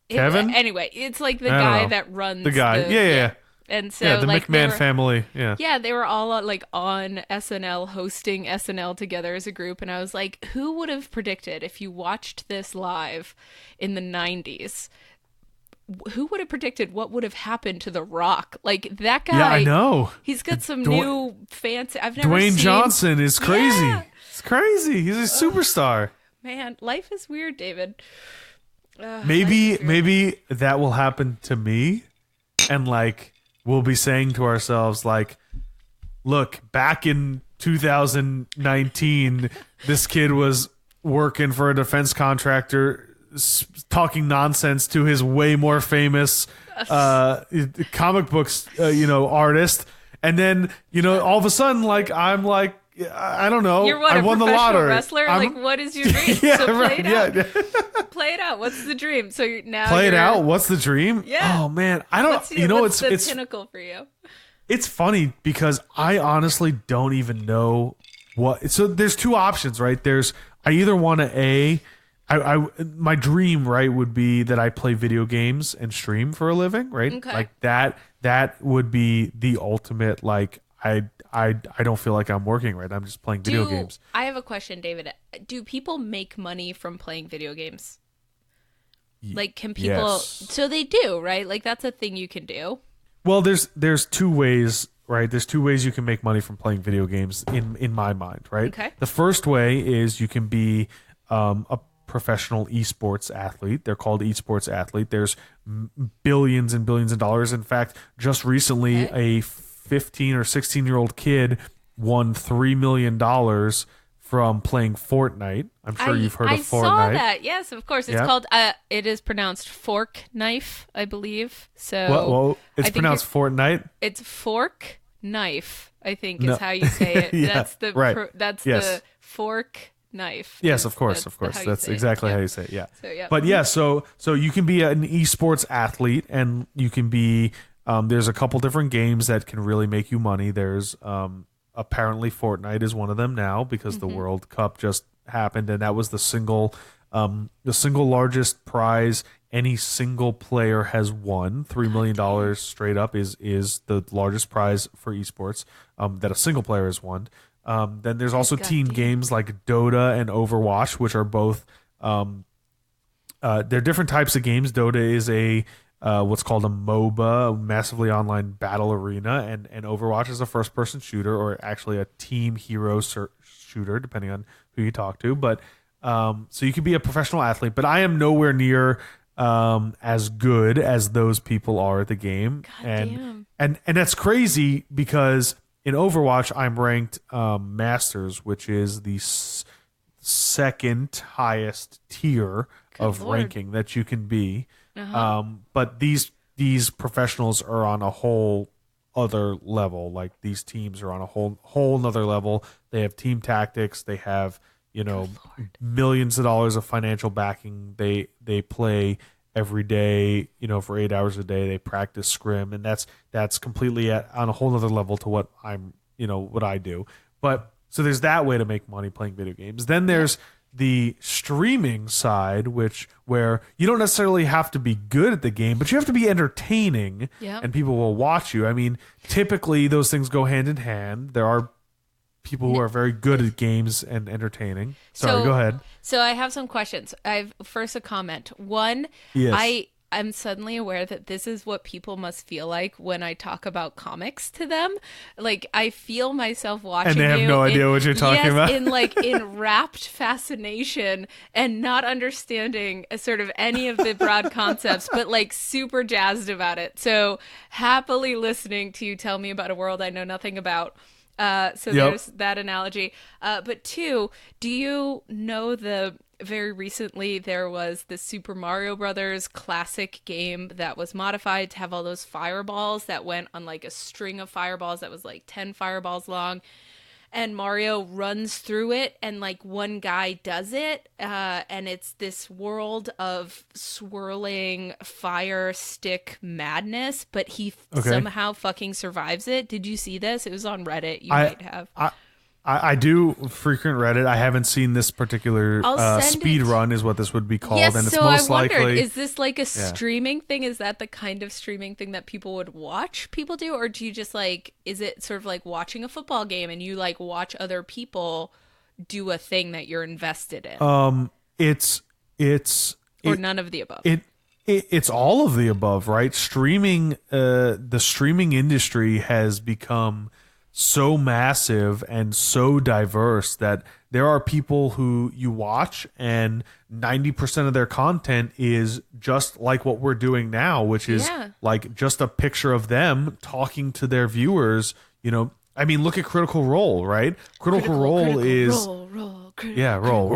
Kevin? Anyway, it's like the I don't guy know. that runs The guy. Yeah. And so Yeah, the like they McMahon were- family. Yeah. Yeah, they were all like on SNL, hosting SNL together as a group, and I was like, who would have predicted, if you watched this live in the 90s, who would have predicted what would have happened to The Rock? Like that guy. Yeah, I know. He's got some Dwayne- new fancy. I've never Dwayne seen. Johnson is crazy. Yeah. It's crazy. He's a superstar. Man, life is weird, David. Maybe that will happen to me, and like we'll be saying to ourselves like, look, back in 2019 this kid was working for a defense contractor talking nonsense to his way more famous comic books artist, and then all of a sudden like I'm like, I don't know, You're what, I a won the professional lottery. wrestler? Like, what is your dream? Yeah, so play right, it out. yeah. Play it out. What's the dream? So now Play it you're- out. What's the dream? Yeah. Oh man, I don't. What's what's the it's pinnacle for you? it's funny because I honestly don't even know what. So there's two options, right? I either want to my dream, right, would be that I play video games and stream for a living, right? Okay. Like that would be the ultimate. Like I don't feel like I'm working, right? I'm just playing video games. I have a question, David. Do people make money from playing video games? Like, can people? Yes. So they do, right? Like, that's a thing you can do. Well, there's two ways, right? There's two ways you can make money from playing video games in my mind, right? Okay. The first way is you can be a professional esports athlete. They're called esports athlete. There's billions and billions of dollars. In fact, just recently, a 15 or 16-year-old kid won $3 million from playing Fortnite. I'm sure you've heard of Fortnite. I saw that. Yes, of course. It's called. It is pronounced fork knife, I believe. So well, it's pronounced Fortnite. It's fork knife, I think, is how you say it. Yeah, that's the right. The fork knife. Yes, of course. That's exactly how you say it. Yeah. So, yeah. But yeah, so you can be an esports athlete, and you can be. There's a couple different games that can really make you money. There's apparently Fortnite is one of them now because the World Cup just happened, and that was the single largest prize any single player has won. $3 million straight up is the largest prize for esports that a single player has won. Then there's also team games like Dota and Overwatch, which are both they're different types of games. Dota is a what's called a MOBA, a massively online battle arena, and Overwatch is a first-person shooter, or actually a team hero shooter, depending on who you talk to. But so you can be a professional athlete, but I am nowhere near as good as those people are at the game. And that's crazy because in Overwatch I'm ranked Masters, which is the second highest tier of ranking that you can be. But these professionals are on a whole other level. Like these teams are on a whole another level. They have team tactics. They have millions of dollars of financial backing. They play every day, for 8 hours a day. They practice scrim, and that's completely on a whole other level to what what I do. But so there's that way to make money playing video games. Then there's the streaming side, where you don't necessarily have to be good at the game, but you have to be entertaining, and people will watch you. I mean, typically those things go hand in hand. There are people who are very good at games and entertaining. Sorry, go ahead. So I have some questions. I've first a comment. One, yes. I'm suddenly aware that this is what people must feel like when I talk about comics to them. Like, I feel myself watching and they have no idea what you're talking about. in rapt fascination and not understanding sort of any of the broad concepts, but like super jazzed about it. So happily listening to you tell me about a world I know nothing about. There's that analogy. But two, do you know very recently there was the Super Mario Brothers classic game that was modified to have all those fireballs that went on like a string of fireballs that was like 10 fireballs long, and Mario runs through it and like one guy does it, and it's this world of swirling fire stick madness, but he somehow fucking survives it. Did you see this? It was on Reddit. You might have. I do frequent Reddit. I haven't seen this particular speed run is what this would be called. Yes, and it's so most I wondered, likely, is this like a streaming thing? Is that the kind of streaming thing that people would watch people do? Or do you just is it sort of like watching a football game and you like watch other people do a thing that you're invested in? It's none of the above. It's all of the above, right? Streaming, the streaming industry has become so massive and so diverse that there are people who you watch and 90% of their content is just like what we're doing now, which is like just a picture of them talking to their viewers. I mean, look at Critical Role, right? Critical Role is Critical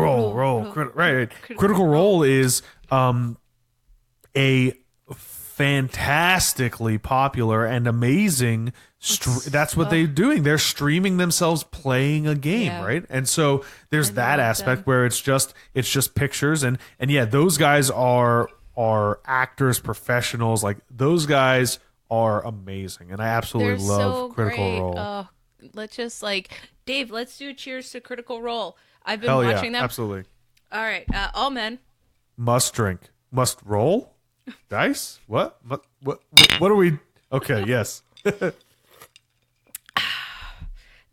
Role is a fantastically popular and amazing. That's what they're doing. They're streaming themselves playing a game, right? And so there's that aspect where it's just pictures, and those guys are actors, professionals. Like those guys are amazing, and I absolutely love Critical Role. Oh, let's just Dave. Let's do a cheers to Critical Role. I've been watching them. Absolutely. All right, all men must drink, must roll dice. What are we? Okay, yes.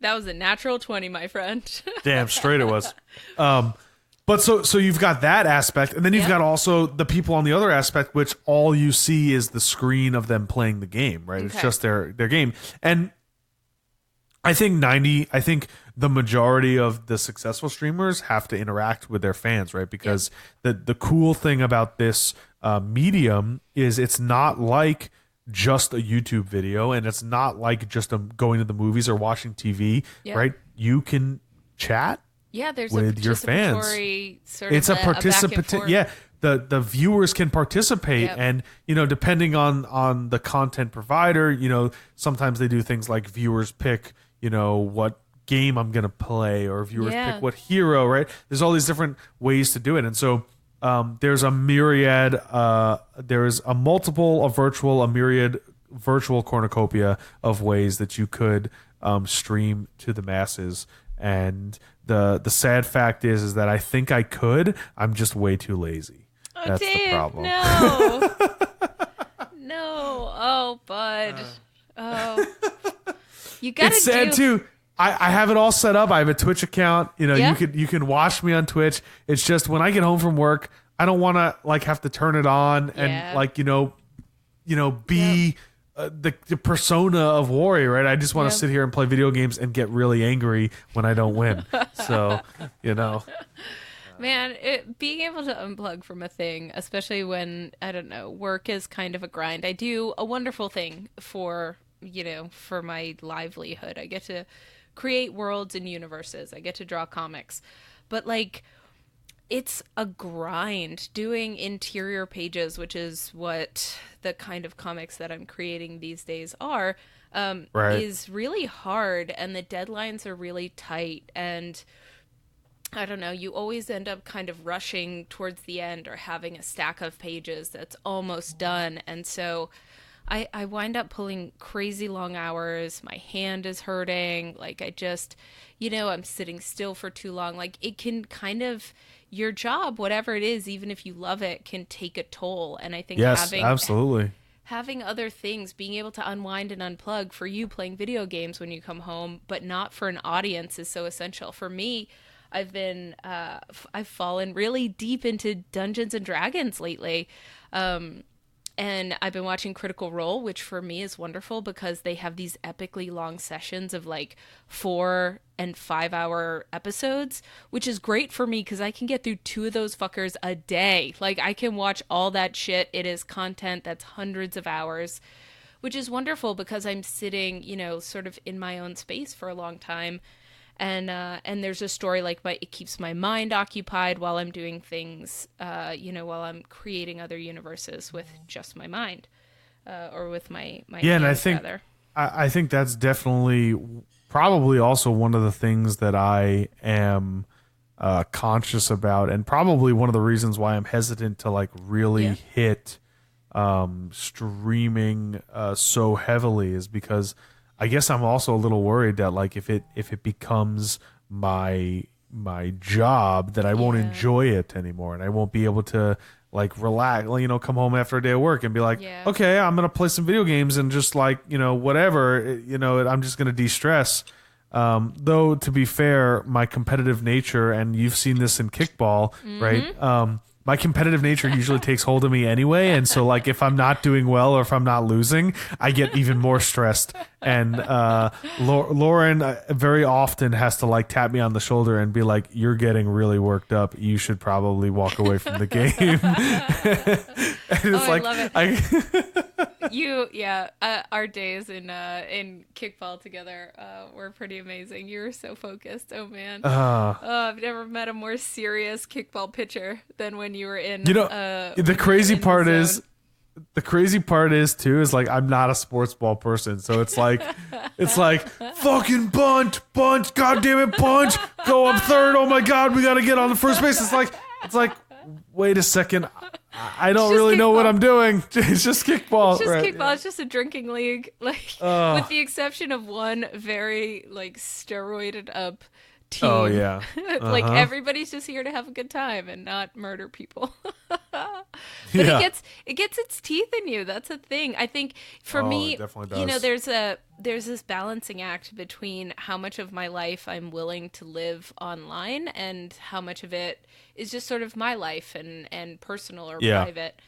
That was a natural 20, my friend. Damn straight it was. But so you've got that aspect, and then you've got also the people on the other aspect, which all you see is the screen of them playing the game, right? Okay. It's just their game. And I think the majority of the successful streamers have to interact with their fans, right? Because the cool thing about this medium is it's not like just a YouTube video, and it's not like just going to the movies or watching TV, Yeah. right? You can chat Yeah, there's with a your fans. sort of It's a back and participant. forth. Yeah, the viewers can participate, Yep. and depending on the content provider, sometimes they do things like viewers pick, what game I'm gonna play, or viewers Yeah. pick what hero. Right? There's all these different ways to do it, and so there's a myriad. There's a myriad virtual cornucopia of ways that you could stream to the masses. And the sad fact is that I think I could. I'm just way too lazy. Oh, That's Dave, the problem. No. No. Oh, bud. Oh. You gotta It's sad too. I have it all set up. I have a Twitch account. Yeah. You can watch me on Twitch. It's just when I get home from work, I don't want to have to turn it on and be the persona of Warrior, right? I just want to sit here and play video games and get really angry when I don't win. So, Man, being able to unplug from a thing, especially when, I don't know, work is kind of a grind. I do a wonderful thing for my livelihood. I get to create worlds and universes. I get to draw comics. But, it's a grind doing interior pages, which is what the kind of comics that I'm creating these days are, is really hard, and the deadlines are really tight, and I don't know, you always end up kind of rushing towards the end or having a stack of pages that's almost done, and so I wind up pulling crazy long hours. My hand is hurting. I just, I'm sitting still for too long. It can kind of, your job, whatever it is, even if you love it, can take a toll. And I think absolutely. Having other things, being able to unwind and unplug for you playing video games when you come home, but not for an audience, is so essential. For me, I've fallen really deep into Dungeons and Dragons lately. And I've been watching Critical Role, which for me is wonderful because they have these epically long sessions of 4 and 5 hour episodes, which is great for me because I can get through 2 of those fuckers a day. I can watch all that shit. It is content that's hundreds of hours, which is wonderful because I'm sitting, sort of in my own space for a long time. And there's a story it keeps my mind occupied while I'm doing things, while I'm creating other universes with just my mind, or with my and hands, rather. I think that's definitely probably also one of the things that I am conscious about, and probably one of the reasons why I'm hesitant to really hit streaming so heavily is because I guess I'm also a little worried that if it becomes my job, that I won't enjoy it anymore, and I won't be able to relax, come home after a day of work and be okay, I'm gonna play some video games and just whatever, I'm just gonna de-stress. Though to be fair, my competitive nature, and you've seen this in kickball, right? My competitive nature usually takes hold of me anyway, and so if I'm not doing well or if I'm not losing, I get even more stressed. And Lauren very often has to tap me on the shoulder and be like, "You're getting really worked up. You should probably walk away from the game." And it's I love it. Our days in kickball together were pretty amazing. You were so focused. Oh man, I've never met a more serious kickball pitcher than when you were in. The crazy part is too is I'm not a sports ball person, so it's fucking bunt, god damn it, punch, go up third. Oh my god, we gotta get on the first base. It's like wait a second. I don't really know what I'm doing. It's just kickball. It's just kickball. It's just a drinking league. With the exception of one very steroided up team. Oh yeah. Everybody's just here to have a good time and not murder people. But it gets its teeth in you. That's a thing. I think for me, it definitely does. There's this balancing act between how much of my life I'm willing to live online and how much of it is just sort of my life and personal or private.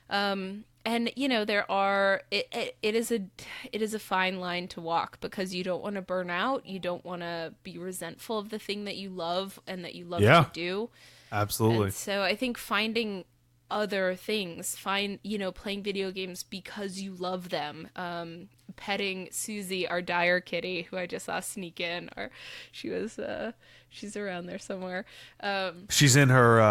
And there are it is a fine line to walk because you don't want to burn out, you don't want to be resentful of the thing that you love and that you love to do. Absolutely. And so I think finding other things. Find, playing video games because you love them. Petting Susie, our dire kitty, who I just saw sneak in, or she's around there somewhere. She's in her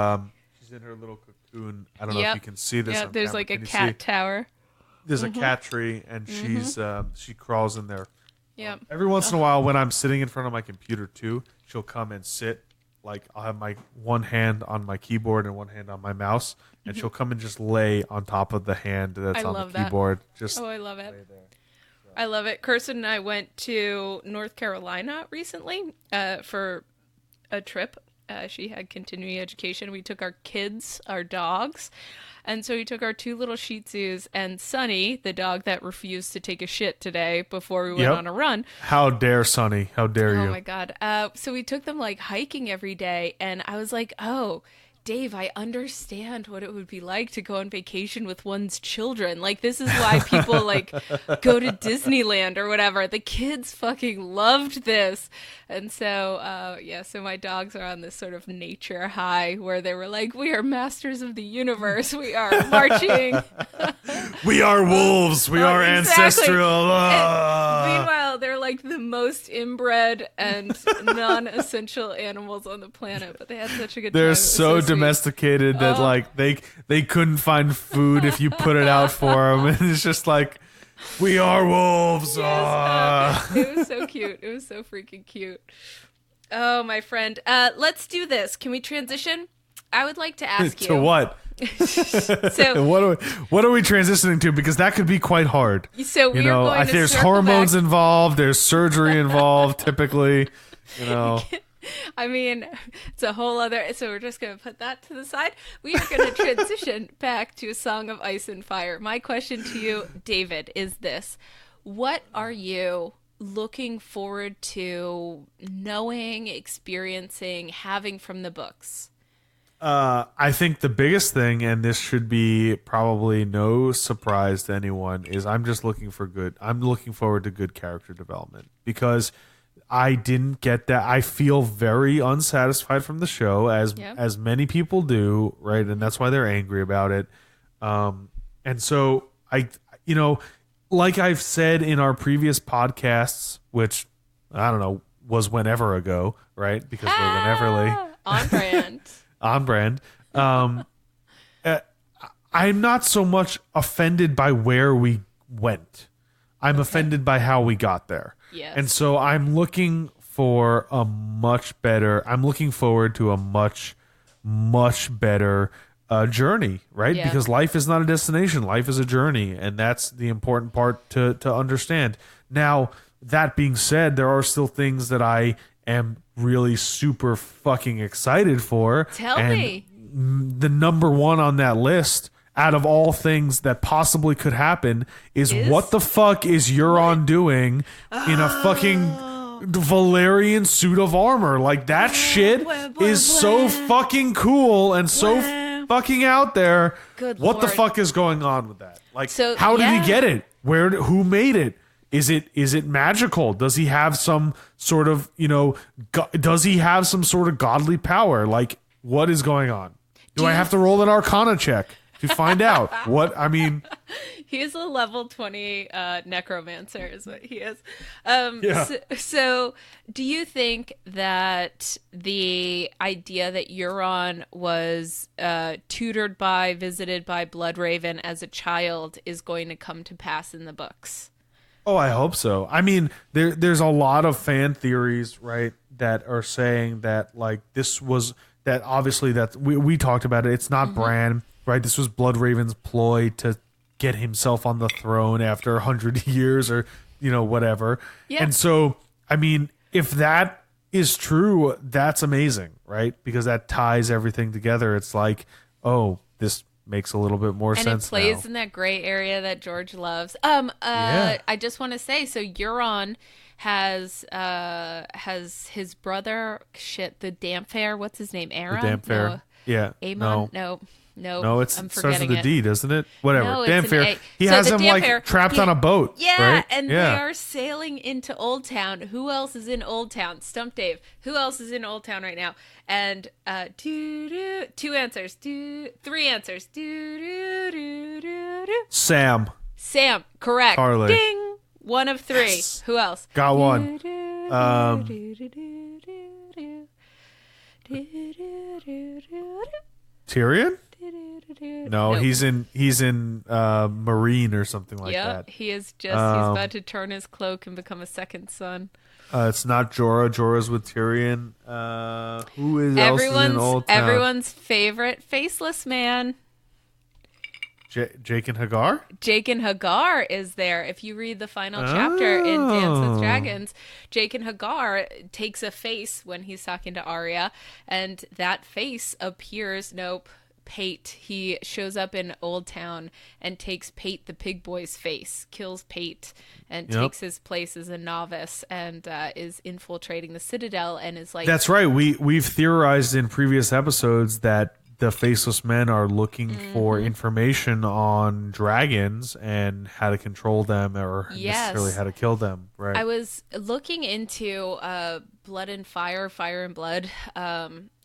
little cocoon. I don't know if you can see this. Yeah, on there's camera. like a Can you cat see? tower. There's a cat tree, and she crawls in there. Yeah. Every once in a while, when I'm sitting in front of my computer too, she'll come and sit. Like, I'll have my one hand on my keyboard and one hand on my mouse, and she'll come and just lay on top of the hand that's on the keyboard. Just I love it. lay there. So. I love it. Kirsten and I went to North Carolina recently for a trip. She had continuing education. We took our kids, our dogs. And so we took our 2 little Shih Tzus and Sunny, the dog that refused to take a shit today before we went on a run. How dare Sunny? How dare you? Oh my God. So we took them like hiking every day. And I was like, oh, Dave, I understand what it would be like to go on vacation with one's children. Like, this is why people like go to Disneyland or whatever. The kids fucking loved this. And so, so my dogs are on this sort of nature high where they were like, we are masters of the universe. We are marching. We are wolves. We are exactly. ancestral. Meanwhile, they're like the most inbred and non-essential animals on the planet, but they had such a good time. They're so domesticated that like they couldn't find food if you put it out for them, and it's just like, we are wolves. Yes, it was so cute. It was so freaking cute. Oh, my friend. Let's do this. Can we transition? I would like to ask you. To what? So what are we transitioning to? Because that could be quite hard. So we're going to there's circle hormones back. involved. There's surgery involved. Typically, I mean, it's a whole other. So we're just going to put that to the side. We are going to transition back to A Song of Ice and Fire. My question to you, David, is this: what are you looking forward to knowing, experiencing, having from the books? I think the biggest thing, and this should be probably no surprise to anyone, is I'm looking forward to good character development, because I didn't get that. I feel very unsatisfied from the show, as many people do, right? And that's why they're angry about it. And so like I've said in our previous podcasts, which I don't know was whenever ago, right? Because we're wheneverly on brand. On brand. I'm not so much offended by where we went. I'm offended by how we got there. Yes. And so I'm looking for I'm looking forward to a much, much better journey, right? Yeah. Because life is not a destination. Life is a journey. And that's the important part to understand. Now, that being said, there are still things that I am really super fucking excited for. Tell me. The number one on that list, out of all things that possibly could happen, is what the fuck is Euron doing in a fucking Valerian suit of armor? Like, that shit is so fucking cool and so fucking out there. Good what the Lord. fuck is going on with that? Like, So, how did yeah. he get it? Who made it? Is it magical? Does he have some sort of, does he have some sort of godly power? Like, what is going on? Do I have to roll an Arcana check to find out? He's a level 20 necromancer is what he is. So do you think that the idea that Euron was tutored by, visited by Bloodraven as a child is going to come to pass in the books? Oh, I hope so. I mean, there's a lot of fan theories, right, that are saying that, like, this was that obviously that we talked about it. It's not Bran, right? This was Bloodraven's ploy to get himself on the throne after 100 years or, whatever. Yeah. And so, I mean, if that is true, that's amazing, right? Because that ties everything together. It's like, oh, this makes a little bit more sense. And it plays now. in that gray area that George loves. Yeah. I just want to say, so Euron has his brother, the Damphair, what's his name? Aaron? The Damphair. No. Yeah. Aemon? No. No, it I'm starts with forgetting a D, doesn't it? Whatever. No, Dan it's an Fair. A. He So has the him Dan like Fair- trapped on a boat. Yeah, right? and they are sailing into Old Town. Who else is in Old Town? Stump Dave. Who else is in Old Town right now? And two answers. Three answers. Sam. Sam, correct. Carly. Ding. One of three. Yes. Who else? Got one. Tyrion? No, Nope. he's in Marine or something like that. He is just, he's about to turn his cloak and become a second son. It's not Jorah. Jorah's with Tyrion. Who is else is in Old Town? Everyone's favorite faceless man. Jake and Hagar? Jake and Hagar is there. If you read the final chapter in Dance with Dragons, Jake and Hagar takes a face when he's talking to Arya, and that face appears. Pate. He shows up in Old Town and takes Pate the pig boy's face, kills Pate, and takes his place as a novice, and is infiltrating the Citadel, and is like. That's right. We've theorized in previous episodes that the faceless men are looking for information on dragons and how to control them, or necessarily how to kill them. Right. I was looking into Blood and Fire, Fire and Blood,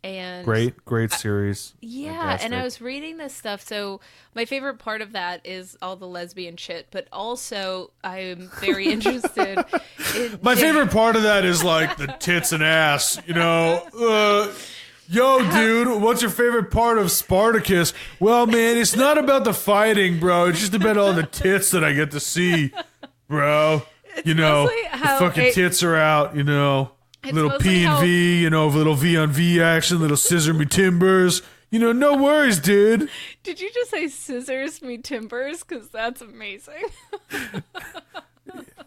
and great series. Yeah, Fantastic. and I was reading this stuff. So my favorite part of that is all the lesbian shit, but also I'm very interested. My favorite part of that is like the tits and ass. Yo, dude, what's your favorite part of Spartacus? Well, man, it's not about the fighting, bro. It's just about all the tits that I get to see, bro. mostly The how fucking tits are out, Little P and V, little V on V action, little scissor me timbers. No worries, dude. Did you just say scissors me timbers? Because that's amazing.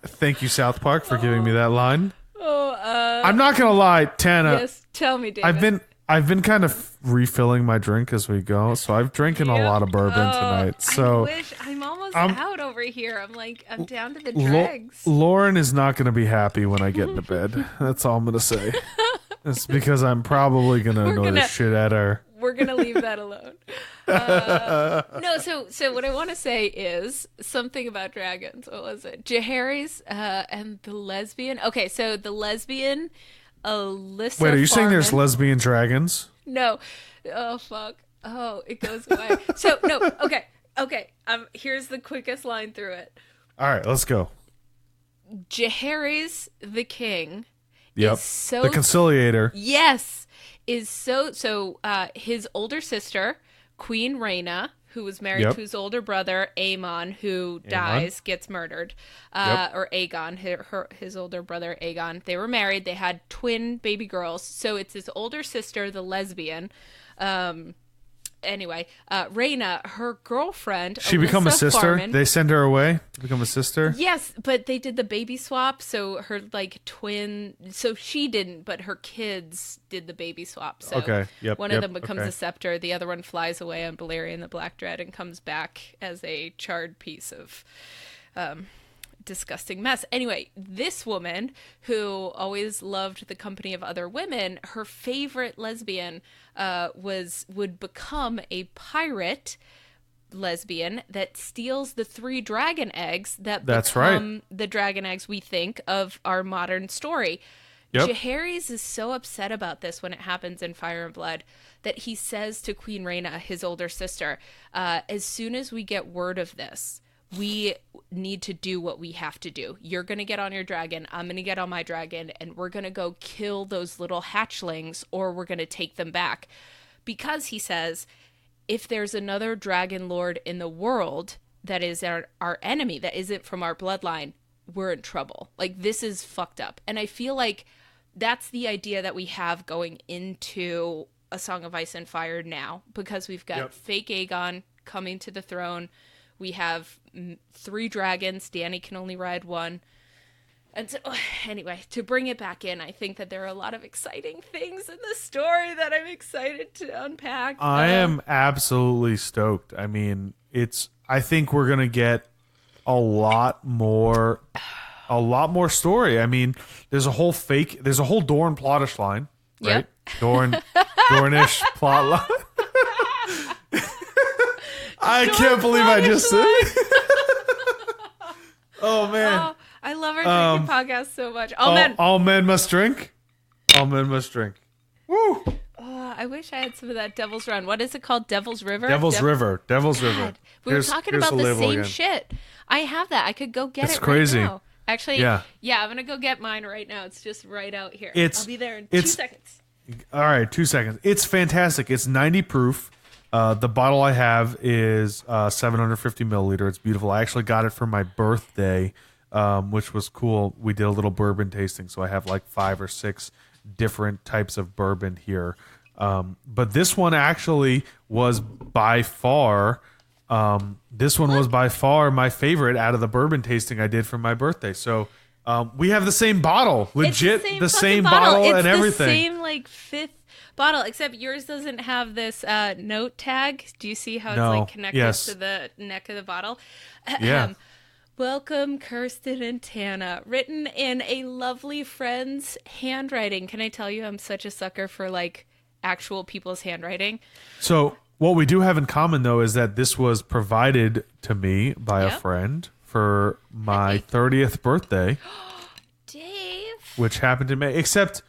Thank you, South Park, for giving me that line. Oh, I'm not gonna lie, Tana. yes, tell me, David. I've been kind of refilling my drink as we go, so I've drinking a lot of bourbon tonight. So I wish I'm almost out over here. I'm down to the dregs. Lauren is not going to be happy when I get into bed. That's all I'm going to say. It's because I'm probably going to annoy the shit at her. We're gonna leave that alone. No, so what I want to say is something about dragons. What was it? Jaehaerys and the lesbian. Okay, so the lesbian. Alyssa. Wait, are you saying there's Farman. lesbian dragons? No. Oh fuck. Oh, it goes away. So no. Okay. Here's the quickest line through it. All right, let's go. Jaehaerys the king. Yep. Is so the conciliator. Yes. Is so. His older sister, Queen Rhaena, who was married to his older brother Aemon, who dies, gets murdered, or Aegon, his older brother Aegon. They were married. They had twin baby girls. So it's his older sister, the lesbian. Anyway, Rhaena, her girlfriend, She become a Alyssa sister. Farman, They send her away to become a sister. Yes, but they did the baby swap, so her twin. So she didn't, but her kids did the baby swap. So one of them becomes a scepter, the other one flies away on Balerion the Black Dread and comes back as a charred piece of disgusting mess. Anyway, this woman who always loved the company of other women, her favorite lesbian would become a pirate lesbian that steals the 3 dragon eggs that become the dragon eggs we think of our modern story. Jaehaerys is so upset about this when it happens in Fire and Blood that he says to Queen Rhaena, his older sister, as soon as we get word of this, we need to do what we have to do. You're going to get on your dragon. I'm going to get on my dragon, and we're going to go kill those little hatchlings, or we're going to take them back. Because he says, if there's another dragon lord in the world that is our enemy, that isn't from our bloodline, we're in trouble. Like, this is fucked up. And I feel like that's the idea that we have going into A Song of Ice and Fire now, because we've got fake Aegon coming to the throne. We have 3 dragons. Dany can only ride 1. And so, anyway, to bring it back in, I think that there are a lot of exciting things in the story that I'm excited to unpack. I am absolutely stoked. I mean, I think we're going to get a lot more story. I mean, there's a whole Dorne plotish line, right? Dornish plot line. I can't believe I just said it. Oh, man. Oh, I love our drinking podcast so much. All men must drink. All men must drink. Woo. Oh, I wish I had some of that Devil's Run. What is it called? Devil's River? Devil's River. We were talking about the same shit. I have that. I could go get it crazy. right now. Actually, yeah, I'm going to go get mine right now. It's just right out here. I'll be there in 2 seconds. All right, 2 seconds. It's fantastic. It's 90 proof. The bottle I have is 750 milliliter. It's beautiful. I actually got it for my birthday, which was cool. We did a little bourbon tasting, so I have like 5 or 6 different types of bourbon here. But this one actually was by far my favorite out of the bourbon tasting I did for my birthday. So we have the same bottle, legit the same bottle and everything. It's the same like 5th bottle, except yours doesn't have this note tag. Do you see how it's like connected to the neck of the bottle? Yeah. Welcome, Kirsten and Tana. Written in a lovely friend's handwriting. Can I tell you, I'm such a sucker for like actual people's handwriting. So what we do have in common, though, is that this was provided to me by a friend for my 30th birthday. Dave. Which happened to me. Except,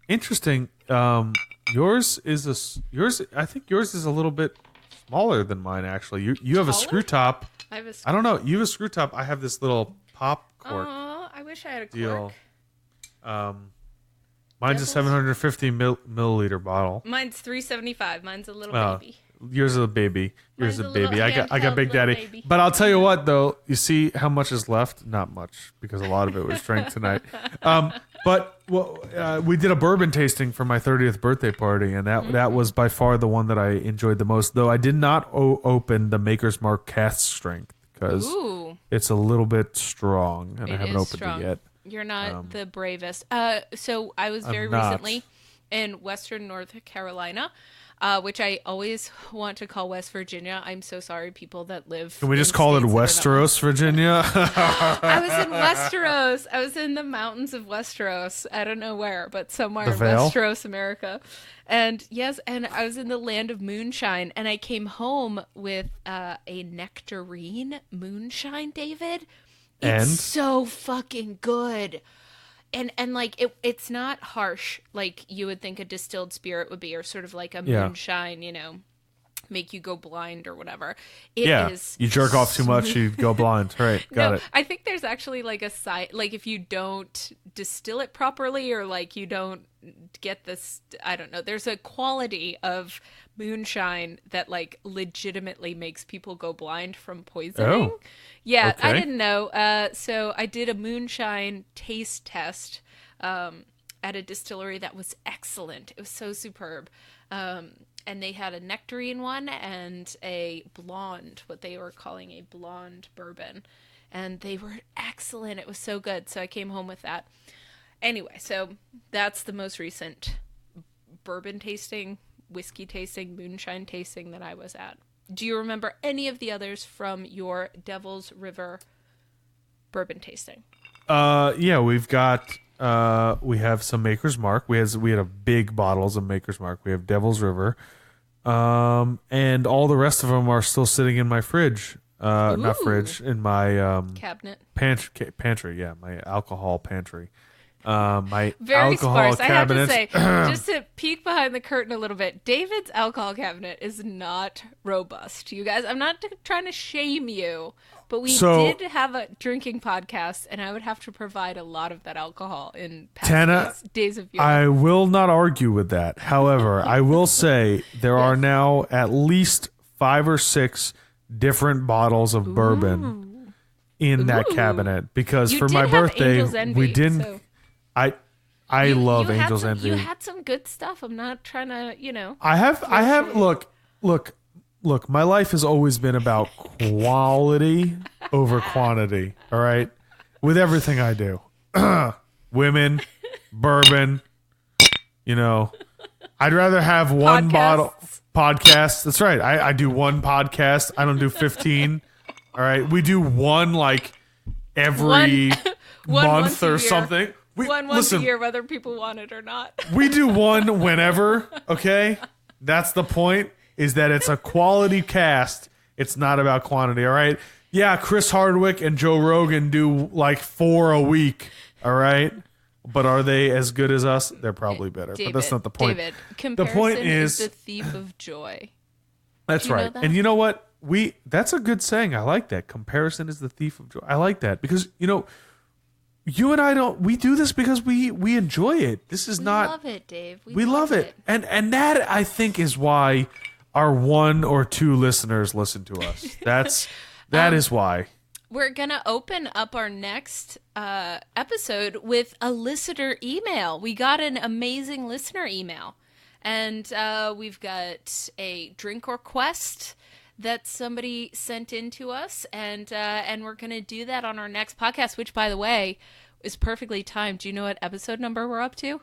interesting, yours is I think yours is a little bit smaller than mine, actually. You have a screw top. I don't know. You have a screw top. I have this little pop cork. Oh, I wish I had a cork. Deal. Mine's a 750 milliliter bottle. Mine's 375. Mine's a little baby. Yours is a baby. Yours is a baby. I got Big Daddy. Baby. But I'll tell you what, though. You see how much is left? Not much, because a lot of it was drank tonight. But we did a bourbon tasting for my 30th birthday party, and that was by far the one that I enjoyed the most. Though I did not open the Maker's Mark Cask Strength because it's a little bit strong, and I haven't opened it yet. You're not the bravest. So I was very recently in Western North Carolina, which I always want to call West Virginia. I'm so sorry, people that live. Can we just call it Westeros, Virginia? I was in Westeros. I was in the mountains of Westeros. I don't know where, but somewhere in Westeros, America. And yes, and I was in the land of moonshine, and I came home with a nectarine moonshine, David. It's so fucking good. And like it's not harsh like you would think a distilled spirit would be, or sort of like a moonshine, make you go blind or whatever. It is you jerk off too much, you go blind. Right, got it. I think there's actually like a side, like if you don't distill it properly, or like you don't get this, I don't know, there's a quality of moonshine that like legitimately makes people go blind from poisoning. I didn't know. So I did a moonshine taste test at a distillery that was excellent. It was so superb. And they had a nectarine one and a blonde, what they were calling a blonde bourbon. And they were excellent. It was so good. So I came home with that. Anyway, so that's the most recent bourbon tasting, whiskey tasting, moonshine tasting that I was at. Do you remember any of the others from your Devil's River bourbon tasting? We've got we have some Maker's Mark. We had a big bottles of Maker's Mark. We have Devil's River. And all the rest of them are still sitting in my fridge. Not fridge, in my cabinet. Pantry, yeah, my alcohol pantry. My very alcohol sparse. cabinet. I have to say, just to peek behind the curtain a little bit, David's alcohol cabinet is not robust. You guys, I'm not trying to shame you, but we did have a drinking podcast, and I would have to provide a lot of that alcohol in past days of year. I will not argue with that. However, I will say there are now at least 5 or 6 different bottles of bourbon in that cabinet, because for my birthday we didn't. So. I love Angel's Envy. You had some good stuff. I'm not trying to, I have. Look. My life has always been about quality over quantity. All right, with everything I do, women, bourbon. I'd rather have one bottle podcast. That's right. I do one podcast. I don't do 15. All right, we do one like every month or something. Once a year, whether people want it or not. We do one whenever, okay? That's the point. is that it's a quality cast. It's not about quantity, all right? Yeah, Chris Hardwick and Joe Rogan do like 4 a week, all right? But are they as good as us? They're probably better. But that's not the point. David, comparison the point is the thief of joy. That's right. And you know what? That's a good saying. I like that. Comparison is the thief of joy. I like that because, you and I we do this because we enjoy it. This is not. We love it, Dave. We love it. And that, I think, is why our 1 or 2 listeners listen to us. That is why. We're going to open up our next episode with a listener email. We got an amazing listener email. And we've got a drink request that somebody sent in to us. And we're going to do that on our next podcast, which, by the way, is perfectly timed. Do you know what episode number we're up to?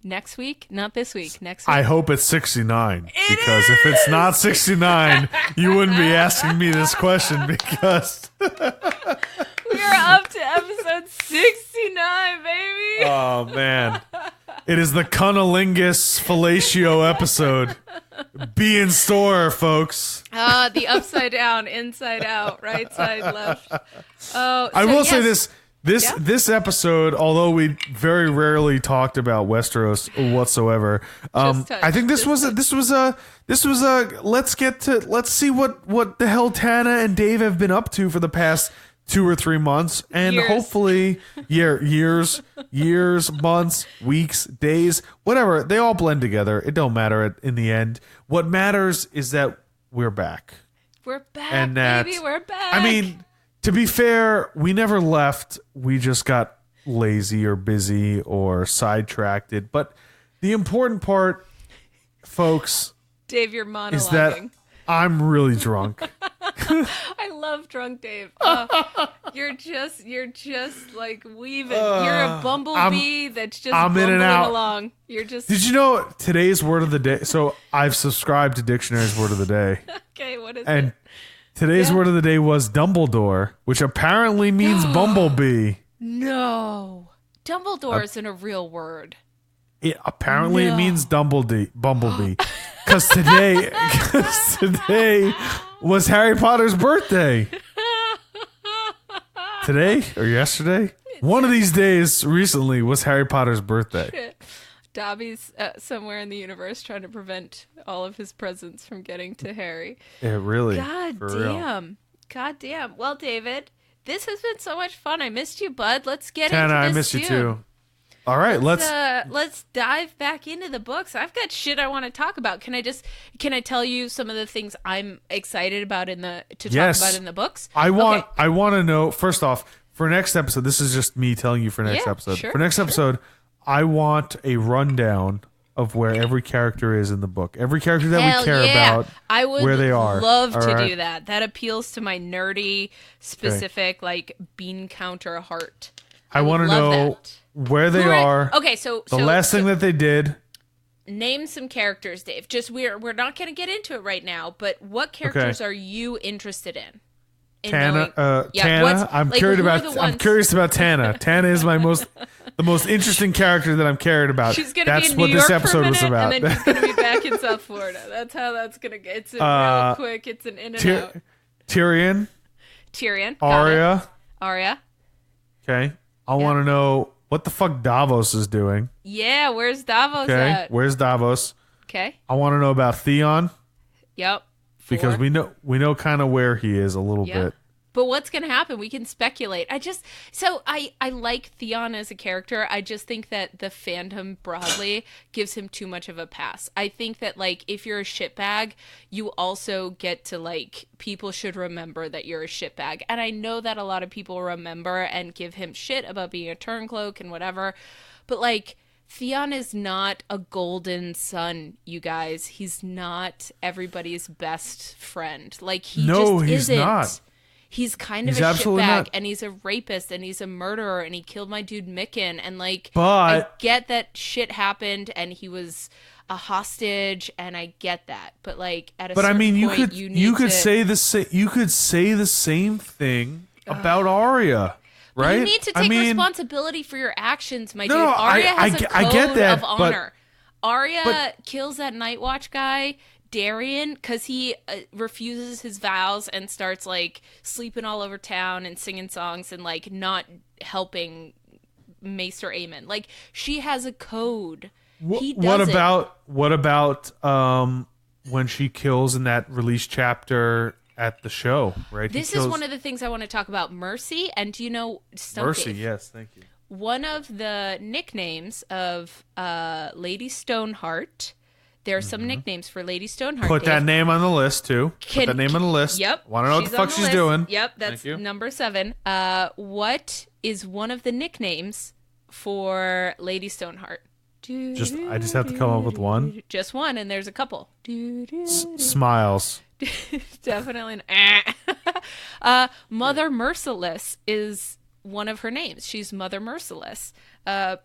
Next week? Not this week. Next week. I hope it's 69. Because if it's not 69, you wouldn't be asking me this question because... We are up to episode 69, baby. Oh, man. It is the cunnilingus fellatio episode. Be in store, folks. The upside down, inside out, right side, left. Oh, I will say this. This episode, although we very rarely talked about Westeros whatsoever, I think this was a let's see what the hell Tana and Dave have been up to for the past 2 or 3 months, and hopefully years, months, weeks, days, whatever, they all blend together. It don't matter in the end. What matters is that we're back. We're back, and that, baby. We're back. I mean, to be fair, we never left. We just got lazy or busy or sidetracked. But the important part, folks, Dave, you're monologuing. Is that I'm really drunk. I love drunk Dave. You're just like weaving. You're a bumblebee that's just bumbling along. You're just. Did you know today's word of the day? So I've subscribed to Dictionary's word of the day. Okay, what is it? And today's word of the day was Dumbledore, which apparently means bumblebee. No, Dumbledore isn't a real word. It means bumblebee. Because today was Harry Potter's birthday. Today or yesterday? One of these days recently was Harry Potter's birthday. Dobby's somewhere in the universe trying to prevent all of his presents from getting to Harry. Yeah, really. God damn. Well, David, this has been so much fun. I missed you, bud. Let's get Tana, into this I miss you too. All right, let's dive back into the books. I've got shit I want to talk about. Can I tell you some of the things I'm excited about talk about in the books? I want to know, first off, for next episode, this is just me telling you for next episode. Sure, for next episode, I want a rundown of where every character is in the book. Every character that we care about, I would where they are. Love to do that. That appeals to my nerdy, specific, like bean counter heart. I want to know where they are. Okay, so the last thing that they did. Name some characters, Dave. Just we're not going to get into it right now, but what characters are you interested in? Tana. Tana. I'm curious about Tana. Tana is the most interesting character that I'm curious about. She's going to be in New York this episode for a minute, was about. and then she's going to be back in South Florida. That's how that's going to get. It's real quick. It's an in and out. Tyrion. Arya. Okay. I want to know what the fuck Davos is doing. Yeah, where's Davos at? Where's Davos? Okay. I want to know about Theon. Yep. 4. Because we know kind of where he is a little bit. But what's going to happen? We can speculate. I like Theon as a character. I just think that the fandom broadly gives him too much of a pass. I think that, like, if you're a shitbag, you also get to, like, people should remember that you're a shitbag. And I know that a lot of people remember and give him shit about being a turncloak and whatever. But, like, Theon is not a golden son, you guys. He's not everybody's best friend. Like, he's not. He's kind of a shitbag, and he's a rapist, and he's a murderer, and he killed my dude Mikken, and like, I get that shit happened, and he was a hostage, and I get that, but like, at a certain point, you could say the same thing about Arya. Right? You need to take responsibility for your actions, my dude. No, Arya has a code I get that, of honor. Arya kills that Night Watch guy Darian, because he refuses his vows and starts like sleeping all over town and singing songs and like not helping Maester Aemon. Like, she has a code. He doesn't. What about when she kills in that release chapter at the show, right? This is one of the things I want to talk about. Mercy, and do you know Mercy? Yes, thank you. One of the nicknames of Lady Stoneheart. There are some nicknames for Lady Stoneheart. Put that name on the list too. Put that name on the list. Yep. Want to know what the fuck she's doing? Yep, that's number 7. What is one of the nicknames for Lady Stoneheart? I just have to come up with one. Just one, and there's a couple. Smiles. Definitely. Mother Merciless is one of her names. She's Mother Merciless.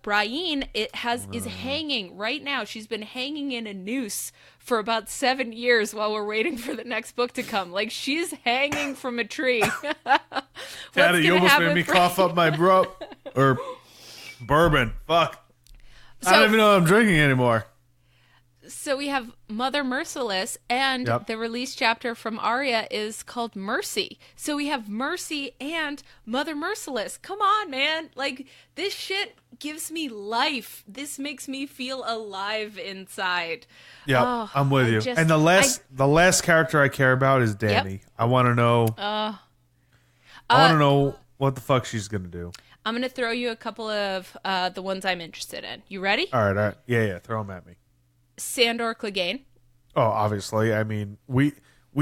Brienne is hanging right now. She's been hanging in a noose for about 7 years while we're waiting for the next book to come. Like, she's hanging from a tree. Tana, you almost made me cough up my bourbon. Fuck. I don't even know what I'm drinking anymore. So we have Mother Merciless, and the release chapter from Arya is called Mercy. So we have Mercy and Mother Merciless. Come on, man. Like, this shit gives me life. This makes me feel alive inside. Yeah, I'm with you. And the last character I care about is Dany. Yep. I want to know. I want to know what the fuck she's gonna do. I'm gonna throw you a couple of the ones I'm interested in. You ready? All right. Yeah. Throw them at me. Sandor Clegane. Oh, obviously. I mean, we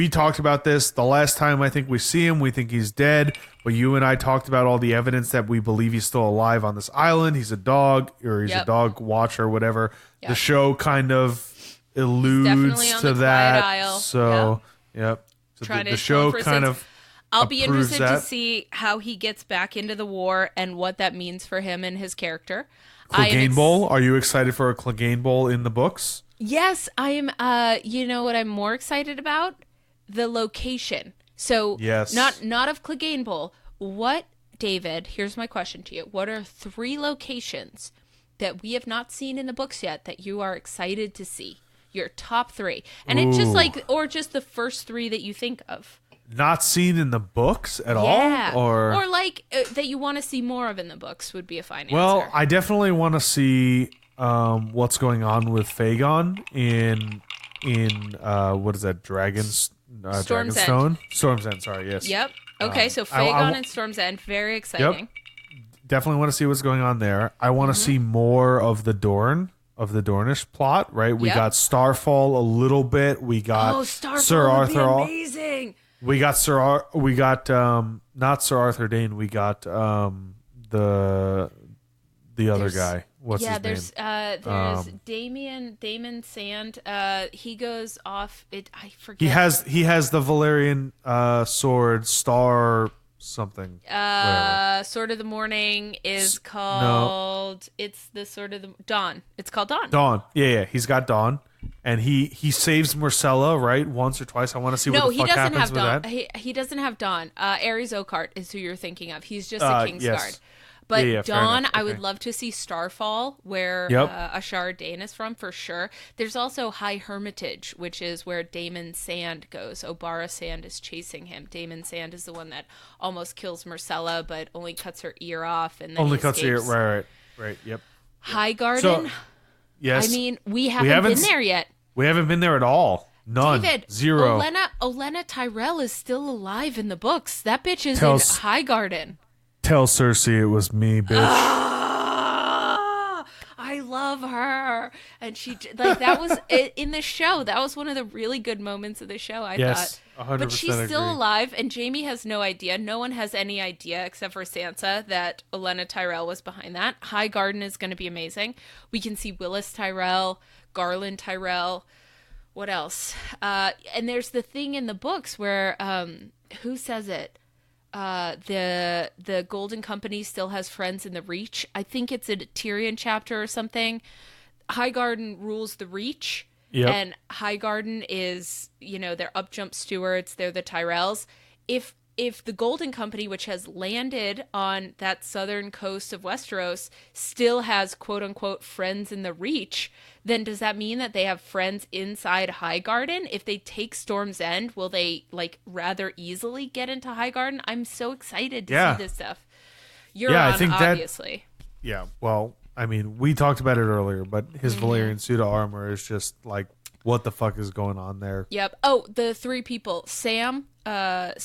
talked about this the last time I think we see him. We think he's dead, but you and I talked about all the evidence that we believe he's still alive on this island. He's a dog, or he's a dog watcher, whatever. Yep. The show kind of alludes to that. Aisle. So, So the show kind of. I'll be interested to see how he gets back into the war and what that means for him and his character. Clegane Bowl? Are you excited for a Clegane Bowl in the books? Yes, I am. You know what I'm more excited about? The location. So, not of Clegane Bowl. What, David, here's my question to you. What are 3 locations that we have not seen in the books yet that you are excited to see? Your top 3. And it's just like, or just the first 3 that you think of. Not seen in the books at all? Or like that you want to see more of in the books would be a fine answer. Well, I definitely want to see what's going on with Fagon in what is that, Dragonstone? Storm's End, sorry, yes. Yep. Okay, so Fagon and Storm's End, very exciting. Yep. Definitely want to see what's going on there. I want to see more of the Dornish plot, right? We got Starfall a little bit. We got Sir Arthur. Would be amazing. We got not Sir Arthur Dane. We got the other guy. What's his name? There's Damon Sand. He goes off. I forget. He has the Valyrian sword, Star something. Sword of the Morning is called. No. It's the Sword of the Dawn. It's called Dawn. Dawn. Yeah. He's got Dawn. And he saves Marcella, right? Once or twice. I want to see what the fuck happens with that. He doesn't have Dawn. Ares Oakheart is who you're thinking of. He's just a Kingsguard. But Dawn, I would love to see Starfall, where Ashara Dane is from, for sure. There's also High Hermitage, which is where Damon Sand goes. Obara Sand is chasing him. Damon Sand is the one that almost kills Marcella, but only cuts her ear off. And then cuts her ear, right, yep. Highgarden. So, yes. I mean, we haven't been there yet. We haven't been there at all. None. David, 0. Olenna Tyrell is still alive in the books. That bitch is in Highgarden. Tell Cersei it was me, bitch. I love her. And she, like, that was in the show. That was one of the really good moments of the show, I thought. 100% but she's still alive, and Jaime has no idea. No one has any idea except for Sansa that Olenna Tyrell was behind that. Highgarden is going to be amazing. We can see Willis Tyrell, Garland Tyrell. What else? And there's the thing in the books where, who says it? The Golden Company still has friends in the Reach. I think it's a Tyrion chapter or something. Highgarden rules the Reach. Yep. And Highgarden is, they're upjump stewards. They're the Tyrells. If if the Golden Company, which has landed on that southern coast of Westeros, still has quote unquote friends in the Reach, then does that mean that they have friends inside Highgarden? If they take Storm's End, will they like rather easily get into Highgarden? I'm so excited to see this stuff. You're on, I think obviously. Yeah, well, I mean, we talked about it earlier, but his Valyrian suit of armor is just like, what the fuck is going on there? Yep. Oh, the three people. Sam, that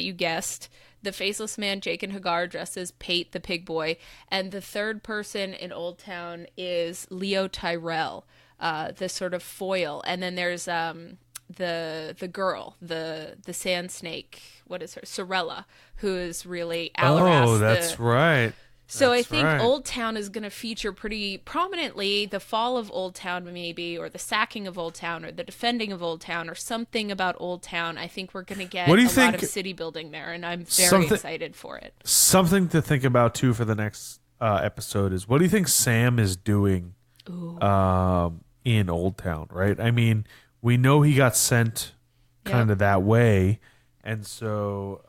you guessed. The Faceless Man, Jaqen H'ghar, dressed as Pate the Pig Boy. And the third person in Old Town is Leo Tyrell, the sort of foil. And then there's the girl, the sand snake, what is her? Sorella, who is really Alaras. Oh, that's right. So I think Old Town is going to feature pretty prominently the fall of Old Town maybe, or the sacking of Old Town, or the defending of Old Town, or something about Old Town. I think we're going to get a lot of city building there, and I'm very excited for it. Something to think about, too, for the next episode is, what do you think Sam is doing in Old Town, right? I mean, we know he got sent kind of that way, and so...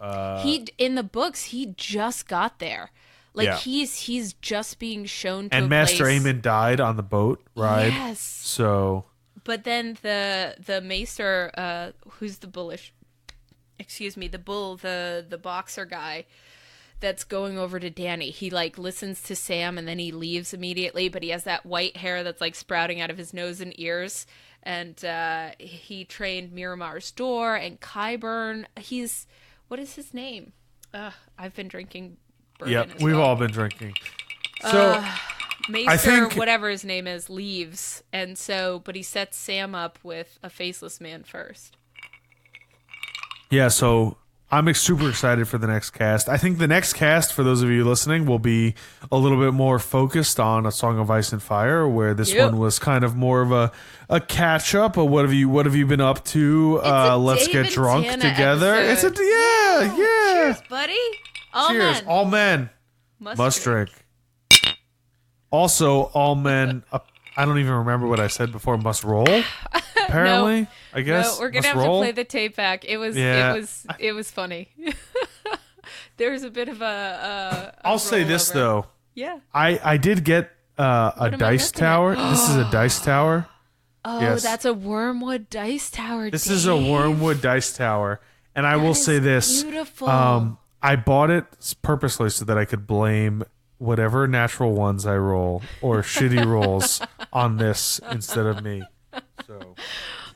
in the books, he just got there. Like, he's just being shown to and Master Aemon died on the boat ride. Yes. So... But then the Maester, who's the bullish... Excuse me, the bull, the boxer guy that's going over to Dany. He, like, listens to Sam, and then he leaves immediately, but he has that white hair that's, like, sprouting out of his nose and ears. And he trained Miramar's Door and Qyburn. He's... What is his name? I've been drinking... Yep, we've all been drinking. So Maester, I think, whatever his name is, leaves, and so, but he sets Sam up with a Faceless Man first. Yeah, so I'm super excited for the next cast. I think the next cast, for those of you listening, will be a little bit more focused on A Song of Ice and Fire, where this one was kind of more of a catch up of what have you been up to? Let's get drunk together. Episode. It's a Cheers, buddy. Cheers. All men must drink. Also, all men, I don't even remember what I said before, must roll, apparently, no, I guess. No, we're going to have to play the tape back. It was funny. There was a bit of a I'll say this, though. Yeah. I did get a dice tower. This is a dice tower. Oh, yes. That's a wormwood dice tower, This is a wormwood dice tower. And I will say this. Beautiful. I bought it purposely so that I could blame whatever natural ones I roll or shitty rolls on this instead of me. So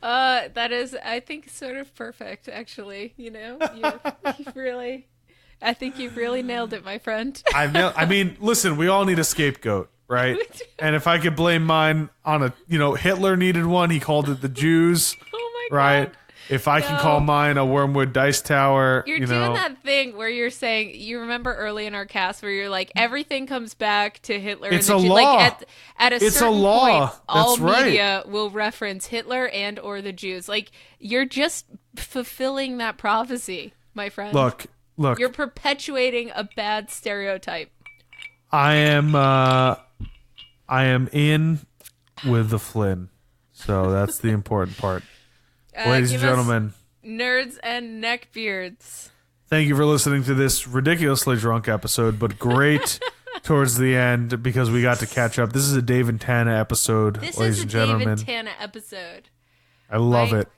that is, I think, sort of perfect, actually. You know, you've really, I think you've really nailed it, my friend. I mean, listen, we all need a scapegoat, right? And if I could blame mine on Hitler needed one, he called it the Jews. Oh my God. Right? If I can call mine a wormwood dice tower, you're doing that thing where you're saying, you remember early in our cast where you're like, everything comes back to Hitler. It's and a law. Like at a it's certain a law. point, all That's media will reference Hitler and or the Jews. Like, you're just fulfilling that prophecy, my friend. Look. You're perpetuating a bad stereotype. I am in with the Flynn, so that's the important part. Ladies and gentlemen, nerds and neckbeards, thank you for listening to this ridiculously drunk episode, but great towards the end because we got to catch up. This is a Dave and Tana episode, ladies and gentlemen. Dave and Tana episode. I love it.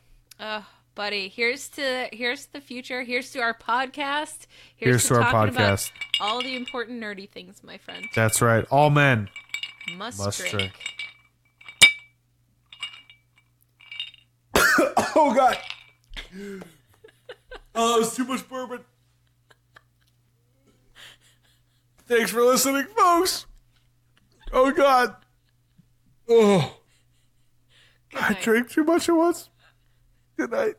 Buddy, here's to the future. Here's to our podcast. Here's to our podcast. About all the important nerdy things, my friend. That's right. All men must drink. Oh, God. Oh, that was too much bourbon. Thanks for listening, folks. Oh, God. Oh. I drank too much at once. Good night.